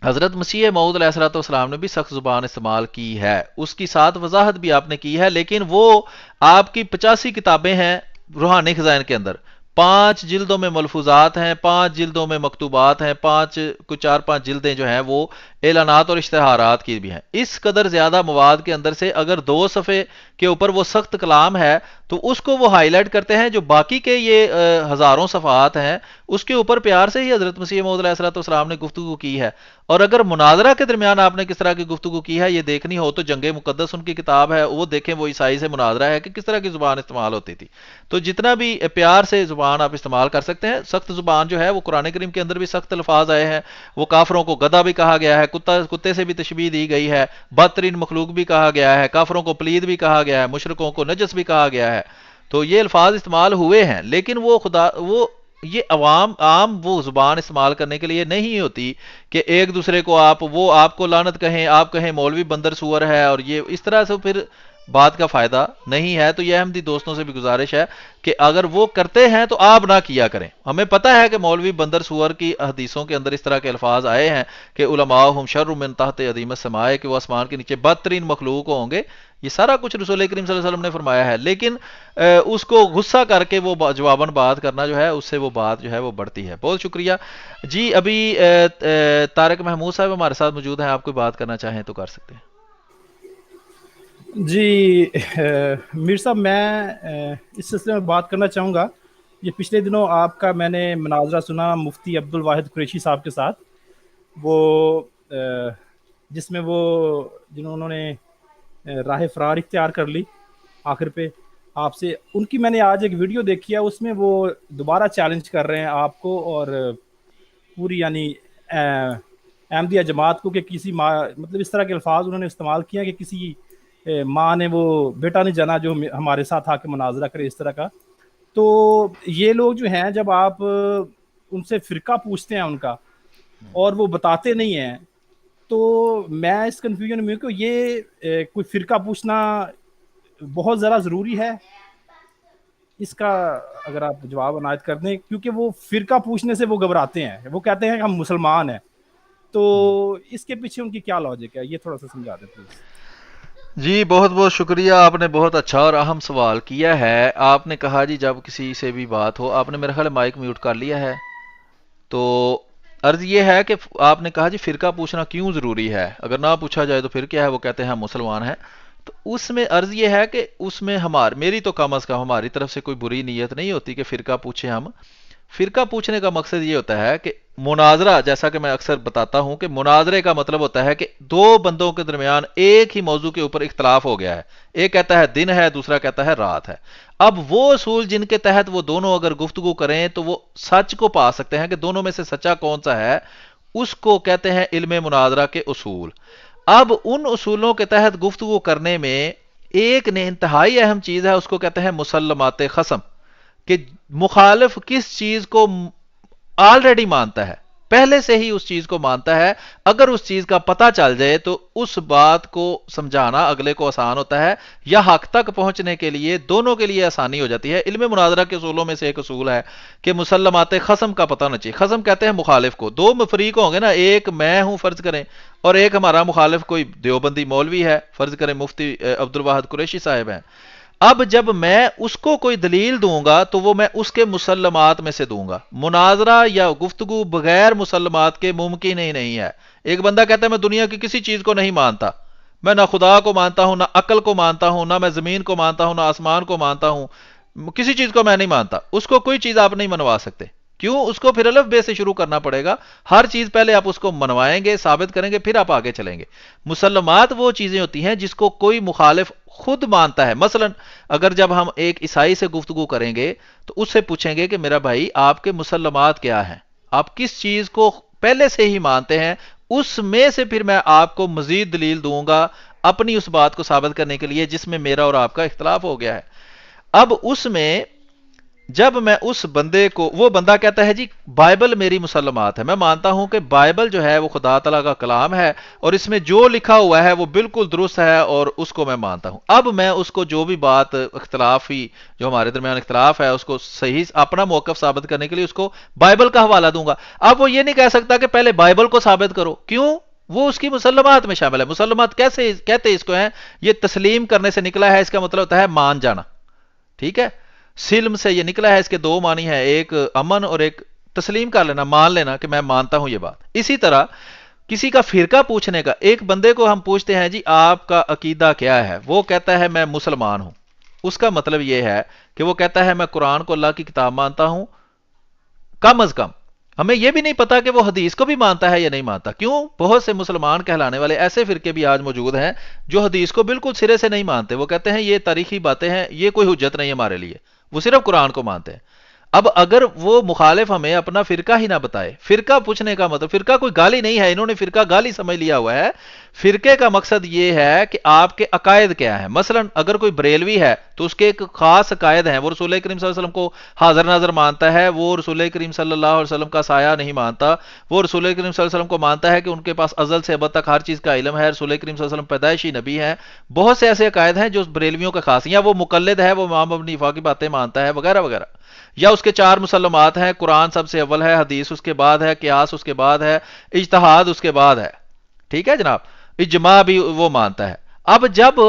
حضرت مسیح موعود علیہ السلام نے بھی سخت زبان استعمال کی ہے، اس کی ساتھ وضاحت بھی آپ نے کی ہے، لیکن وہ آپ کی 85 کتابیں ہیں روحانی خزائن کے اندر، 5 جلدوں میں ملفوظات ہیں، 5 جلدوں میں مکتوبات ہیں، 4-5 جلدیں جو ہیں وہ اعلانات اور اشتہارات کی بھی ہیں. اس قدر زیادہ مواد کے اندر سے اگر 2 صفحے کے اوپر وہ سخت کلام ہے تو اس کو وہ ہائی لائٹ کرتے ہیں. جو باقی کے یہ ہزاروں صفحات ہیں اس کے اوپر پیار سے ہی حضرت مسیح موعود علیہ السلام نے گفتگو کی ہے. اور اگر مناظرہ کے درمیان آپ نے کس طرح کی گفتگو کی ہے یہ دیکھنی ہو تو جنگ مقدس ان کی کتاب ہے، وہ دیکھیں، وہ عیسائی سے مناظرہ ہے کہ کس طرح کی زبان استعمال ہوتی تھی. تو جتنا بھی پیار سے زبان آپ استعمال کر سکتے ہیں. سخت زبان جو ہے وہ قرآن کریم کے اندر بھی سخت الفاظ آئے ہیں، وہ کافروں کو گدھا بھی کہا گیا ہے، کتے سے بھی تشبیہ دی گئی ہے، بدترین مخلوق بھی کہا گیا ہے، کافروں کو پلید بھی کہا گیا ہے، مشرکوں کو نجس بھی کہا گیا ہے. تو یہ الفاظ استعمال ہوئے ہیں، لیکن وہ یہ عام وہ زبان استعمال کرنے کے لیے نہیں ہوتی کہ ایک دوسرے کو آپ کو لعنت کہیں، آپ کہیں مولوی بندر سور ہے، اور یہ اس طرح سے پھر بات کا فائدہ نہیں ہے. تو یہ احمدی دوستوں سے بھی گزارش ہے کہ اگر وہ کرتے ہیں تو آپ نہ کیا کریں. ہمیں پتہ ہے کہ مولوی بندر سور کی حدیثوں کے اندر اس طرح کے الفاظ آئے ہیں کہ علماءہم شر من تحت ادیم السماء، کہ وہ آسمان کے نیچے بدترین مخلوق ہوں گے. یہ سارا کچھ رسول کریم صلی اللہ علیہ وسلم نے فرمایا ہے، لیکن اس کو غصہ کر کے وہ جواباً بات کرنا جو ہے اس سے وہ بات جو ہے وہ بڑھتی ہے. بہت شکریہ جی. ابھی طارق محمود صاحب ہمارے ساتھ موجود ہیں، آپ کوئی بات کرنا چاہیں تو کر سکتے ہیں. جی میر صاحب، میں اس سلسلے میں بات کرنا چاہوں گا. یہ پچھلے دنوں آپ کا میں نے مناظرہ سنا مفتی عبد الواحد قریشی صاحب کے ساتھ، وہ جس میں وہ جنہوں نے راہ فرار اختیار کر لی آخر پہ آپ سے، ان کی میں نے آج ایک ویڈیو دیکھی ہے. اس میں وہ دوبارہ چیلنج کر رہے ہیں آپ کو اور پوری یعنی احمدیہ جماعت کو کہ کسی ماں، مطلب اس طرح کے الفاظ انہوں نے استعمال کیا کہ کسی ماں نے وہ بیٹا نہیں جانا جو ہمارے ساتھ آ کے مناظرہ کرے اس طرح کا. تو یہ لوگ جو ہیں جب آپ ان سے فرقہ پوچھتے ہیں ان کا اور وہ بتاتے نہیں ہیں، تو میں اس کنفیوژن میں ہوں کہ یہ کوئی فرقہ پوچھنا بہت ذرا ضروری ہے. اس کا اگر آپ جواب عنایت کر دیں، کیونکہ وہ فرقہ پوچھنے سے وہ گھبراتے ہیں، وہ کہتے ہیں کہ ہم مسلمان ہیں. تو اس کے پیچھے ان کی کیا لاجک ہے، یہ تھوڑا سا سمجھا دیں پلیز. جی بہت بہت شکریہ، آپ نے بہت اچھا اور اہم سوال کیا ہے. آپ نے کہا جی جب کسی سے بھی بات ہو، آپ نے میرا خیال ہے مائک میوٹ کر لیا ہے. تو عرض یہ ہے کہ آپ نے کہا جی فرقہ پوچھنا کیوں ضروری ہے، اگر نہ پوچھا جائے تو پھر کیا ہے، وہ کہتے ہیں ہم مسلمان ہیں. تو اس میں عرض یہ ہے کہ اس میں میری تو کم از کم ہماری طرف سے کوئی بری نیت نہیں ہوتی کہ فرقہ پوچھیں ہم. فرقہ پوچھنے کا مقصد یہ ہوتا ہے کہ مناظرہ، جیسا کہ میں اکثر بتاتا ہوں کہ مناظرے کا مطلب ہوتا ہے کہ دو بندوں کے درمیان ایک ہی موضوع کے اوپر اختلاف ہو گیا ہے. ایک کہتا ہے دن ہے، دوسرا کہتا ہے رات ہے. اب وہ اصول جن کے تحت وہ دونوں اگر گفتگو کریں تو وہ سچ کو پا سکتے ہیں کہ دونوں میں سے سچا کون سا ہے، اس کو کہتے ہیں علم مناظرہ کے اصول. اب ان اصولوں کے تحت گفتگو کرنے میں ایک انتہائی اہم چیز ہے، اس کو کہتے ہیں مسلمات خصم، کہ مخالف کس چیز کو آلریڈی مانتا ہے، پہلے سے ہی اس چیز کو مانتا ہے. اگر اس چیز کا پتہ چل جائے تو اس بات کو سمجھانا اگلے کو آسان ہوتا ہے، یا حق تک پہنچنے کے لیے دونوں کے لیے آسانی ہو جاتی ہے. علم مناظرہ کے اصولوں میں سے ایک اصول ہے کہ مسلمات خصم کا پتہ ہونا چاہیے. خصم کہتے ہیں مخالف کو. دو فریق ہوں گے نا، ایک میں ہوں فرض کریں، اور ایک ہمارا مخالف کوئی دیوبندی مولوی ہے، فرض کریں مفتی عبد الواحد قریشی صاحب ہیں. اب جب میں اس کو کوئی دلیل دوں گا تو وہ میں اس کے مسلمات میں سے دوں گا. مناظرہ یا گفتگو بغیر مسلمات کے ممکن ہی نہیں ہے. ایک بندہ کہتا ہے میں دنیا کی کسی چیز کو نہیں مانتا، میں نہ خدا کو مانتا ہوں، نہ عقل کو مانتا ہوں، نہ میں زمین کو مانتا ہوں، نہ آسمان کو مانتا ہوں، کسی چیز کو میں نہیں مانتا. اس کو کوئی چیز آپ نہیں منوا سکتے. کیوں؟ اس کو پھر الف بے سے شروع کرنا پڑے گا. ہر چیز پہلے آپ اس کو منوائیں گے، ثابت کریں گے، پھر آپ آگے چلیں گے. مسلمات وہ چیزیں ہوتی ہیں جس کو کوئی مخالف خود مانتا ہے. مثلا اگر جب ہم ایک عیسائی سے گفتگو کریں گے تو اس سے پوچھیں گے کہ میرا بھائی آپ کے مسلمات کیا ہیں، آپ کس چیز کو پہلے سے ہی مانتے ہیں، اس میں سے پھر میں آپ کو مزید دلیل دوں گا اپنی اس بات کو ثابت کرنے کے لیے جس میں میرا اور آپ کا اختلاف ہو گیا ہے. اب اس میں جب میں اس بندے کو، وہ بندہ کہتا ہے جی بائبل میری مسلمات ہے، میں مانتا ہوں کہ بائبل جو ہے وہ خدا تعالیٰ کا کلام ہے اور اس میں جو لکھا ہوا ہے وہ بالکل درست ہے اور اس کو میں مانتا ہوں. اب میں اس کو جو بھی بات اختلافی جو ہمارے درمیان اختلاف ہے اس کو صحیح اپنا موقف ثابت کرنے کے لیے اس کو بائبل کا حوالہ دوں گا. اب وہ یہ نہیں کہہ سکتا کہ پہلے بائبل کو ثابت کرو. کیوں؟ وہ اس کی مسلمات میں شامل ہے. مسلمات کیسے کہتے اس کو ہیں؟ یہ تسلیم کرنے سے نکلا ہے، اس کا مطلب ہوتا ہے مان جانا. ٹھیک ہے، سلم سے یہ نکلا ہے، اس کے دو معنی ہیں، ایک امن اور ایک تسلیم کر لینا، مان لینا کہ میں مانتا ہوں یہ بات. اسی طرح کسی کا فرقہ پوچھنے کا، ایک بندے کو ہم پوچھتے ہیں جی آپ کا عقیدہ کیا ہے، وہ کہتا ہے میں مسلمان ہوں. اس کا مطلب یہ ہے کہ وہ کہتا ہے میں قرآن کو اللہ کی کتاب مانتا ہوں. کم از کم ہمیں یہ بھی نہیں پتا کہ وہ حدیث کو بھی مانتا ہے یا نہیں مانتا. کیوں؟ بہت سے مسلمان کہلانے والے ایسے فرقے بھی آج موجود ہیں جو حدیث کو بالکل سرے سے نہیں مانتے. وہ کہتے ہیں یہ تاریخی باتیں ہیں، یہ کوئی حجت نہیں ہمارے لیے، وہ صرف قرآن کو مانتے ہیں. اب اگر وہ مخالف ہمیں اپنا فرقہ ہی نہ بتائے، فرقہ پوچھنے کا مطلب، فرقہ کوئی گالی نہیں ہے، انہوں نے فرقہ گالی سمجھ لیا ہوا ہے. فرقے کا مقصد یہ ہے کہ آپ کے عقائد کیا ہیں. مثلا اگر کوئی بریلوی ہے تو اس کے ایک خاص عقائد ہیں, وہ رسول کریم صلی اللہ علیہ وسلم کو حاضر ناظر مانتا ہے, وہ رسول کریم صلی اللہ علیہ وسلم کا سایہ نہیں مانتا, وہ رسول کریم صلی اللہ علیہ وسلم کو مانتا ہے کہ ان کے پاس ازل سے ابد تک ہر چیز کا علم ہے, رسول کریم صلی اللہ علیہ وسلم پیدائشی نبی ہیں. بہت سے ایسے عقائد ہیں جو بریلویوں کا خاص ہیں, یا وہ مقلد ہے, وہ امام ابو حنیفہ کی باتیں مانتا ہے وغیرہ وغیرہ. یا اس کے 4 مسلمات ہیں, قرآن سب سے اول ہے, حدیث اس کے بعد ہے, قیاس اس کے بعد ہے, اجتہاد اس کے بعد ہے. ٹھیک ہے جناب, اجماع بھی وہ مانتا ہے. اب جب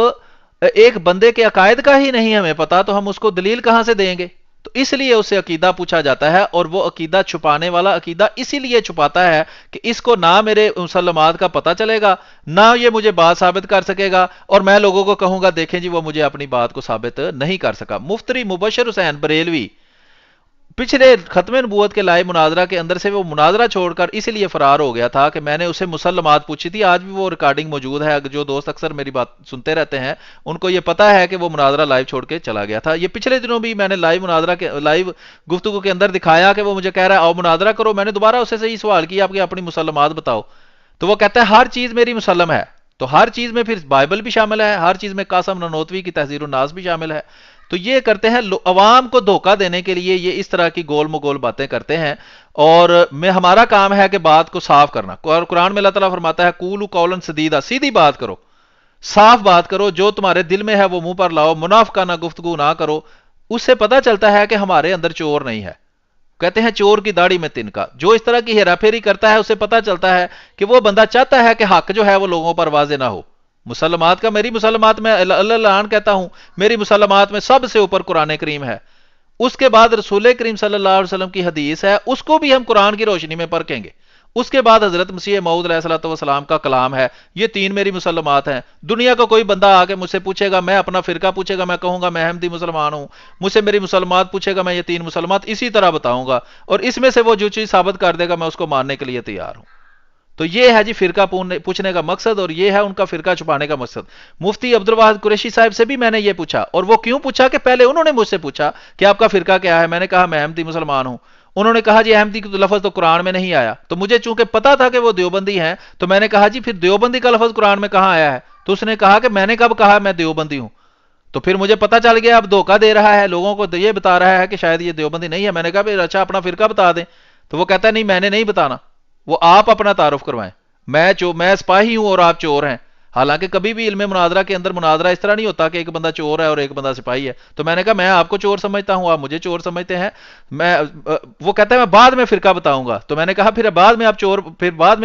ایک بندے کے عقائد کا ہی نہیں ہمیں پتا تو ہم اس کو دلیل کہاں سے دیں گے؟ تو اس لیے اس سے عقیدہ پوچھا جاتا ہے, اور وہ عقیدہ چھپانے والا عقیدہ اسی لیے چھپاتا ہے کہ اس کو نہ میرے مسلمات کا پتہ چلے گا, نہ یہ مجھے بات ثابت کر سکے گا, اور میں لوگوں کو کہوں گا دیکھیں جی وہ مجھے اپنی بات کو ثابت نہیں کر سکا. مفتری مبشر حسین بریلوی پچھلے ختم نبوت کے لائیو مناظرہ کے اندر سے وہ مناظرہ چھوڑ کر اس لیے فرار ہو گیا تھا کہ میں نے اسے مسلمات پوچھی تھی. آج بھی وہ ریکارڈنگ موجود ہے, جو دوست اکثر میری بات سنتے رہتے ہیں ان کو یہ پتا ہے کہ وہ مناظرہ لائیو چھوڑ کے چلا گیا تھا. یہ پچھلے دنوں بھی میں نے لائیو گفتگو کے اندر دکھایا کہ وہ مجھے کہہ رہا ہے آؤ مناظرہ کرو. میں نے دوبارہ اسے سے ہی سوال کیا آپ اپنی مسلمات بتاؤ, تو وہ کہتا ہے ہر چیز میری مسلم ہے. تو ہر چیز میں پھر بائبل بھی شامل ہے, ہر چیز میں قاسم ننوتوی کی تحذیر الناس بھی شامل ہے. تو یہ کرتے ہیں عوام کو دھوکہ دینے کے لیے, یہ اس طرح کی گول مگول باتیں کرتے ہیں, اور ہمارا کام ہے کہ بات کو صاف کرنا. قرآن میں اللہ تعالیٰ فرماتا ہے قولوا قولا سدیدا, سیدھی بات کرو, صاف بات کرو, جو تمہارے دل میں ہے وہ منہ پر لاؤ, منافقانہ گفتگو نہ کرو. اس سے پتہ چلتا ہے کہ ہمارے اندر چور نہیں ہے. کہتے ہیں چور کی داڑھی میں تنکا. جو اس طرح کی ہیرا پھیری کرتا ہے اسے پتہ چلتا ہے کہ وہ بندہ چاہتا ہے کہ حق جو ہے وہ لوگوں پر واضح نہ ہو. مسلمات کا, میری مسلمات میں اللہ اعلان کہتا ہوں, میری مسلمات میں سب سے اوپر قرآن کریم ہے, اس کے بعد رسول کریم صلی اللہ علیہ وسلم کی حدیث ہے, اس کو بھی ہم قرآن کی روشنی میں پرکھیں گے, اس کے بعد حضرت مسیح موعود علیہ الصلوۃ والسلام کا کلام ہے. یہ 3 میری مسلمات ہیں. دنیا کا کوئی بندہ آ کے مجھ سے پوچھے گا, میں اپنا فرقہ پوچھے گا, میں کہوں گا میں احمدی مسلمان ہوں, مجھ سے میری مسلمات پوچھے گا, میں یہ 3 مسلمات اسی طرح بتاؤں گا, اور اس میں سے وہ جو چیز ثابت کر دے گا میں اس کو ماننے کے لیے تیار ہوں. تو یہ ہے جی فرقہ پوچھنے کا مقصد, اور یہ ہے ان کا فرقہ چھپانے کا مقصد. مفتی عبدالواحد قریشی صاحب سے بھی میں نے یہ پوچھا, اور وہ کیوں پوچھا کہ پہلے انہوں نے مجھ سے پوچھا کہ آپ کا فرقہ کیا ہے. میں نے کہا میں احمدی مسلمان ہوں. انہوں نے کہا جی احمدی کا لفظ تو قرآن میں نہیں آیا. تو مجھے چونکہ پتا تھا کہ وہ دیوبندی ہیں, تو میں نے کہا جی پھر دیوبندی کا لفظ قرآن میں کہاں آیا ہے؟ تو اس نے کہا کہ میں نے کب کہا میں دیوبندی ہوں. تو پھر مجھے پتا چل گیا اب دھوکہ دے رہا ہے, لوگوں کو یہ بتا رہا ہے کہ شاید یہ دیوبندی نہیں ہے. میں نے کہا پھر اچھا اپنا فرقہ بتا دیں. تو وہ کہتا ہے نہیں میں نے نہیں بتانا, وہ آپ اپنا تعارف کروائیں. میں سپاہی ہوں اور آپ چور ہیں. حالانکہ کبھی بھی علم مناظرہ کے اندر مناظرہ اس طرح نہیں ہوتا کہ ایک بندہ چور ہے اور ایک بندہ سپاہی ہے. تو میں نے کہا میں آپ کو چور سمجھتا ہوں, آپ مجھے چور سمجھتے ہیں. وہ کہتا ہے میں بعد میں فرقہ بتاؤں گا. تو میں نے کہا پھر بعد میں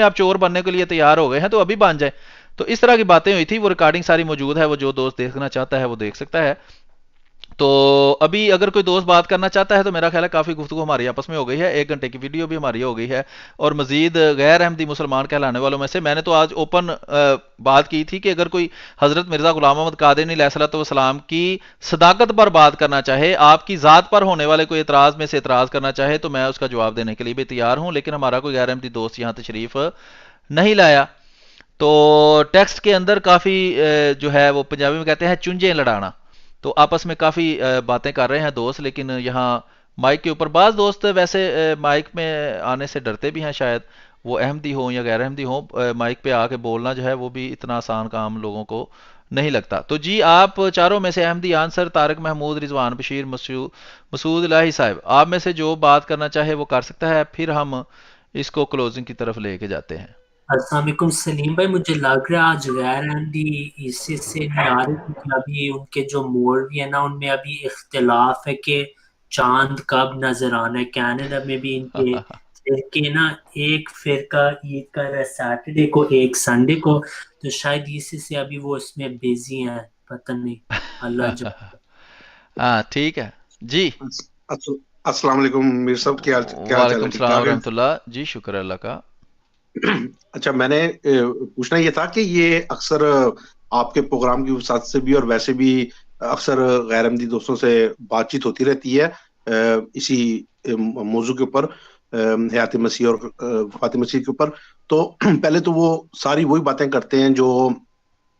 آپ چور بننے کے لیے تیار ہو گئے ہیں تو ابھی بن جائیں. تو اس طرح کی باتیں ہوئی تھی. وہ ریکارڈنگ ساری موجود ہے, وہ جو دوست دیکھنا چاہتا ہے وہ دیکھ سکتا ہے. تو ابھی اگر کوئی دوست بات کرنا چاہتا ہے تو میرا خیال ہے کافی گفتگو ہماری آپس میں ہو گئی ہے. 1 گھنٹے کی ویڈیو بھی ہماری ہو گئی ہے, اور مزید غیر احمدی مسلمان کہلانے والوں میں سے میں نے تو آج اوپن بات کی تھی کہ اگر کوئی حضرت مرزا غلام محمد قادری علیہ الصلوۃ والسلام کی صداقت پر بات کرنا چاہے, آپ کی ذات پر ہونے والے کوئی اعتراض میں سے اعتراض کرنا چاہے, تو میں اس کا جواب دینے کے لیے بھی تیار ہوں. لیکن ہمارا کوئی غیر احمدی دوست یہاں تشریف نہیں لایا. تو ٹیکسٹ کے اندر کافی جو ہے وہ پنجابی میں کہتے ہیں چنجیں لڑانا, تو آپس میں کافی باتیں کر رہے ہیں دوست. لیکن یہاں مائک کے اوپر بعض دوست ویسے مائک میں آنے سے ڈرتے بھی ہیں, شاید وہ احمدی ہوں یا غیر احمدی ہوں. مائک پہ آ کے بولنا جو ہے وہ بھی اتنا آسان کام لوگوں کو نہیں لگتا. تو جی آپ چاروں میں سے احمدی آنسر طارق محمود, رضوان بشیر, مسعود الہی صاحب, آپ میں سے جو بات کرنا چاہے وہ کر سکتا ہے, پھر ہم اس کو کلوزنگ کی طرف لے کے جاتے ہیں. السلام علیکم سلیم بھائی, مجھے لگ رہا ہے آج غیر احمدی اس سے نہیں آ رہے, کیونکہ ابھی ان کے جو مولوی ہیں نا ان میں ابھی اختلاف ہے کہ چاند کب نظر آنا ہے. کینیڈا میں بھی ان کے فرقے نا, ایک فرقہ عید کا رہا سیٹرڈے کو, ایک سنڈے کو, تو شاید اسی سے ابھی وہ اس میں بیزی ہیں, پتہ نہیں. اللہ ہاں ٹھیک ہے جی. السلام علیکم میر صاحب, کیا حال چال ہے؟ وعلیکم السلام ورحمۃ اللہ. جی شکر اللہ کا. اچھا میں نے پوچھنا یہ تھا کہ یہ اکثر آپ کے پروگرام کی وسعت سے بھی اور ویسے بھی اکثر غیر احمدی دوستوں سے بات چیت ہوتی رہتی ہے اسی موضوع کے اوپر, حیات مسیح اور وفات مسیح کے اوپر. تو پہلے تو وہ ساری وہی باتیں کرتے ہیں جو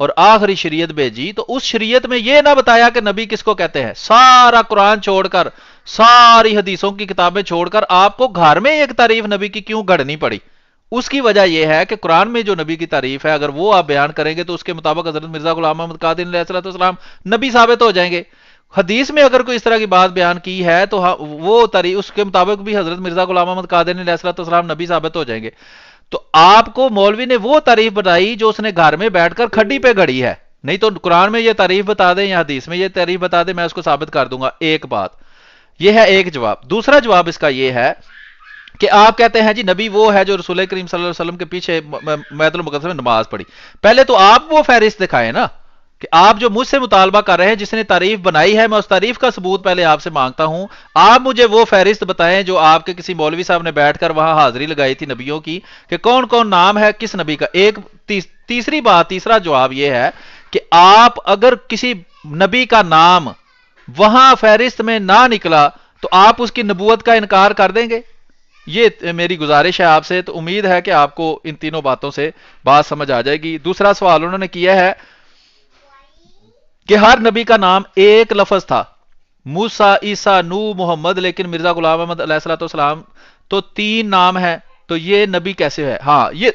اور آخری شریعت بھیجی تو اس شریعت میں یہ نہ بتایا کہ نبی کس کو کہتے ہیں. سارا قرآن چھوڑ کر, ساری حدیثوں کی کتابیں چھوڑ کر آپ کو گھر میں ایک تعریف نبی کی کیوں گھڑنی پڑی؟ اس کی وجہ یہ ہے کہ قرآن میں جو نبی کی تعریف ہے اگر وہ آپ بیان کریں گے تو اس کے مطابق حضرت مرزا غلام محمد قادری علیہ السلام نبی ثابت ہو جائیں گے. حدیث میں اگر کوئی اس طرح کی بات بیان کی ہے تو وہ تعریف اس کے مطابق بھی حضرت مرزا غلام محمد قادری علیہ السلام نبی ثابت ہو جائیں گے. تو آپ کو مولوی نے وہ تعریف بتائی جو اس نے گھر میں بیٹھ کر کھڈی پہ گھڑی ہے, نہیں تو قرآن میں یہ تعریف بتا دیں یا حدیث میں یہ تعریف بتا دیں, میں اس کو ثابت کر دوں گا. ایک بات یہ ہے, ایک جواب. دوسرا جواب اس کا یہ ہے کہ آپ کہتے ہیں جی نبی وہ ہے جو رسول کریم صلی اللہ علیہ وسلم کے پیچھے بیت المقدس میں نماز پڑھی. پہلے تو آپ وہ فہرست دکھائیں نا کہ آپ جو مجھ سے مطالبہ کر رہے ہیں جس نے تعریف بنائی ہے, میں اس تعریف کا ثبوت پہلے آپ سے مانگتا ہوں. آپ مجھے وہ فہرست بتائیں جو آپ کے کسی مولوی صاحب نے بیٹھ کر وہاں حاضری لگائی تھی نبیوں کی, کہ کون کون نام ہے کس نبی کا. ایک تیسری بات, تیسرا جواب یہ ہے کہ آپ اگر کسی نبی کا نام وہاں فہرست میں نہ نکلا تو آپ اس کی نبوت کا انکار کر دیں گے. یہ میری گزارش ہے آپ سے. تو امید ہے کہ آپ کو ان تینوں باتوں سے بات سمجھ آ جائے گی. دوسرا سوال انہوں نے کیا ہے کہ ہر نبی کا نام ایک لفظ تھا, موسیٰ, عیسیٰ, نوح, محمد, لیکن مرزا غلام احمد علیہ السلام تو 3 نام ہے, تو یہ نبی کیسے ہے؟ ہاں یہ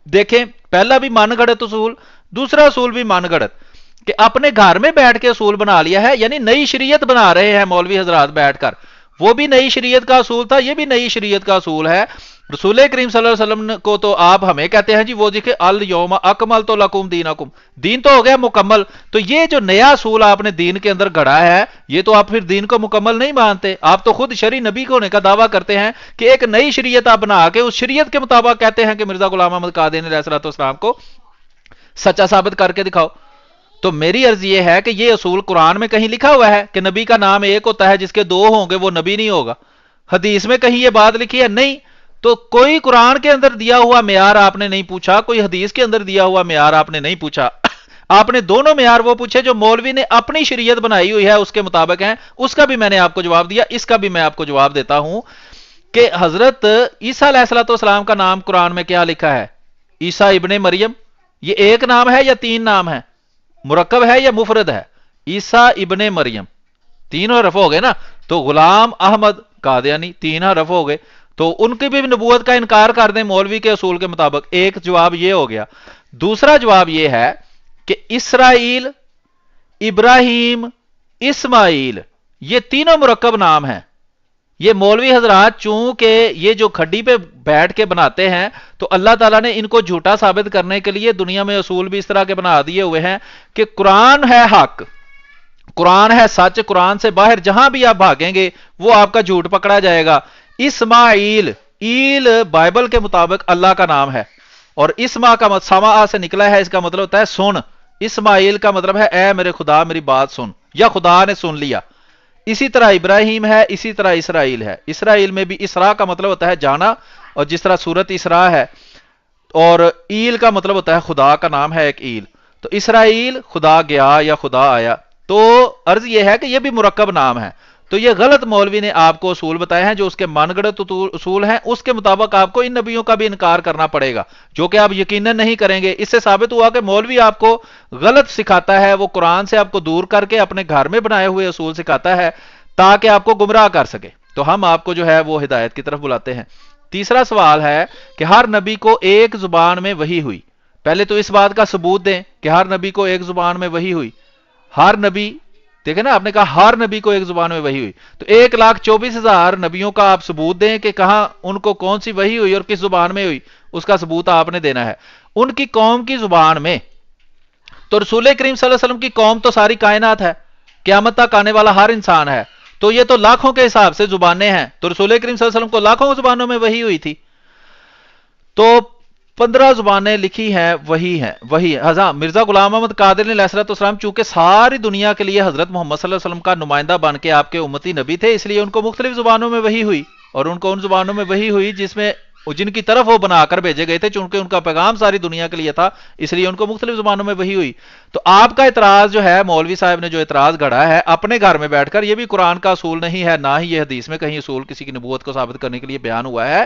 دیکھیں, پہلا بھی من گھڑت اصول, دوسرا اصول بھی من گھڑت, کہ اپنے گھر میں بیٹھ کے اصول بنا لیا ہے, یعنی نئی شریعت بنا رہے ہیں مولوی حضرات بیٹھ کر. وہ بھی نئی شریعت کا اصول تھا, یہ بھی نئی شریعت کا اصول ہے. رسول کریم صلی اللہ علیہ وسلم کو تو آپ ہمیں کہتے ہیں جی وہ دیکھیں الیوم اکملت لکم دینکم, دین تو ہو گیا مکمل. تو یہ جو نیا اصول آپ نے دین کے اندر گڑھا ہے, یہ تو آپ پھر دین کو مکمل نہیں مانتے. آپ تو خود شرعی نبی کو ہونے کا دعویٰ کرتے ہیں کہ ایک نئی شریعت آپ بنا کے اس شریعت کے مطابق کہتے ہیں کہ مرزا غلام احمد قادری علیہ السلام کو سچا ثابت کر کے دکھاؤ. تو میری عرض یہ ہے کہ یہ اصول قرآن میں کہیں لکھا ہوا ہے کہ نبی کا نام ایک ہوتا ہے, جس کے 2 ہوں گے وہ نبی نہیں ہوگا. حدیث میں کہیں یہ بات لکھی ہے؟ نہیں. تو کوئی قرآن کے اندر دیا ہوا معیار آپ نے نہیں پوچھا, کوئی حدیث کے اندر دیا ہوا معیار آپ نے نہیں پوچھا. آپ نے دونوں معیار وہ پوچھے جو مولوی نے اپنی شریعت بنائی ہوئی ہے اس کے مطابق ہیں. اس کا بھی میں نے آپ کو جواب دیا, اس کا بھی میں آپ کو جواب دیتا ہوں کہ حضرت عیسیٰ علیہ السلام کا نام قرآن میں کیا لکھا ہے؟ عیسیٰ ابن مریم. یہ ایک نام ہے یا 3 نام ہے؟ مرکب ہے یا مفرد ہے؟ عیسیٰ ابن مریم 3 حرف ہو گئے نا. تو غلام احمد قادیانی 3 حرف ہو گئے. تو ان کی بھی نبوت کا انکار کر دیں مولوی کے اصول کے مطابق. ایک جواب یہ ہو گیا. دوسرا جواب یہ ہے کہ اسرائیل, ابراہیم, اسماعیل یہ تینوں مرکب نام ہیں. یہ مولوی حضرات چونکہ یہ جو کھڈی پہ بیٹھ کے بناتے ہیں تو اللہ تعالیٰ نے ان کو جھوٹا ثابت کرنے کے لیے دنیا میں اصول بھی اس طرح کے بنا دیے ہوئے ہیں کہ قرآن ہے حق, قرآن ہے سچ, قرآن سے باہر جہاں بھی آپ بھاگیں گے وہ آپ کا جھوٹ پکڑا جائے گا. اسماعیل, ایل بائبل کے مطابق اللہ کا نام ہے, اور اسما کا سما سے نکلا ہے, اس کا مطلب ہوتا ہے سن. اسماعیل کا مطلب ہے اے میرے خدا میری بات سن, یا خدا نے سن لیا. اسی طرح ابراہیم ہے, اسی طرح اسرائیل ہے. اسرائیل میں بھی اسرا کا مطلب ہوتا ہے جانا, اور جس طرح سورت اسرا ہے, اور ایل کا مطلب ہوتا ہے خدا کا نام ہے ایک ایل. تو اسرائیل خدا گیا یا خدا آیا. تو عرض یہ ہے کہ یہ بھی مرکب نام ہے. تو یہ غلط مولوی نے آپ کو اصول بتائے ہیں جو اس کے من گڑت اصول ہیں, اس کے مطابق آپ کو ان نبیوں کا بھی انکار کرنا پڑے گا, جو کہ آپ یقیناً نہیں کریں گے. اس سے ثابت ہوا کہ مولوی آپ کو غلط سکھاتا ہے, وہ قرآن سے آپ کو دور کر کے اپنے گھر میں بنائے ہوئے اصول سکھاتا ہے تاکہ آپ کو گمراہ کر سکے. تو ہم آپ کو جو ہے وہ ہدایت کی طرف بلاتے ہیں. تیسرا سوال ہے کہ ہر نبی کو ایک زبان میں وحی ہوئی. پہلے تو اس بات کا ثبوت دیں کہ ہر نبی کو ایک زبان میں وحی ہوئی. ہر نبی, دیکھیں نا, آپ نے کہا ہر نبی کو ایک زبان میں وحی ہوئی, تو 1,24,000 نبیوں کا آپ ثبوت دیں کہ کہاں ان کو کون سی وحی ہوئی اور کس زبان میں ہوئی, اس کا ثبوت آپ نے دینا ہے. ان کی قوم کی زبان میں, تو رسول کریم صلی اللہ علیہ وسلم کی قوم تو ساری کائنات ہے, قیامت تک آنے والا ہر انسان ہے, تو یہ تو لاکھوں کے حساب سے زبانیں ہیں. تو رسول کریم صلی اللہ علیہ وسلم کو لاکھوں زبانوں میں وحی ہوئی تھی. تو 15 زبانیں لکھی ہیں وہی ہزاں مرزا غلام محمد قادری علیہ السلام چونکہ ساری دنیا کے لیے حضرت محمد صلی اللہ علیہ وسلم کا نمائندہ بن کے آپ کے امتی نبی تھے, اس لیے ان کو مختلف زبانوں میں وحی ہوئی, اور ان کو ان زبانوں میں وحی ہوئی جس میں جن کی طرف وہ بنا کر بھیجے گئے تھے, چونکہ ان کا پیغام ساری دنیا کے لیے تھا, اس لیے ان کو مختلف زبانوں میں وحی ہوئی. تو آپ کا اعتراض جو ہے, مولوی صاحب نے جو اعتراض گھڑا ہے اپنے گھر میں بیٹھ کر, یہ بھی قرآن کا اصول نہیں ہے, نہ ہی یہ حدیث میں کہیں اصول کسی کی نبوت کو ثابت کرنے کے لیے بیان ہوا ہے.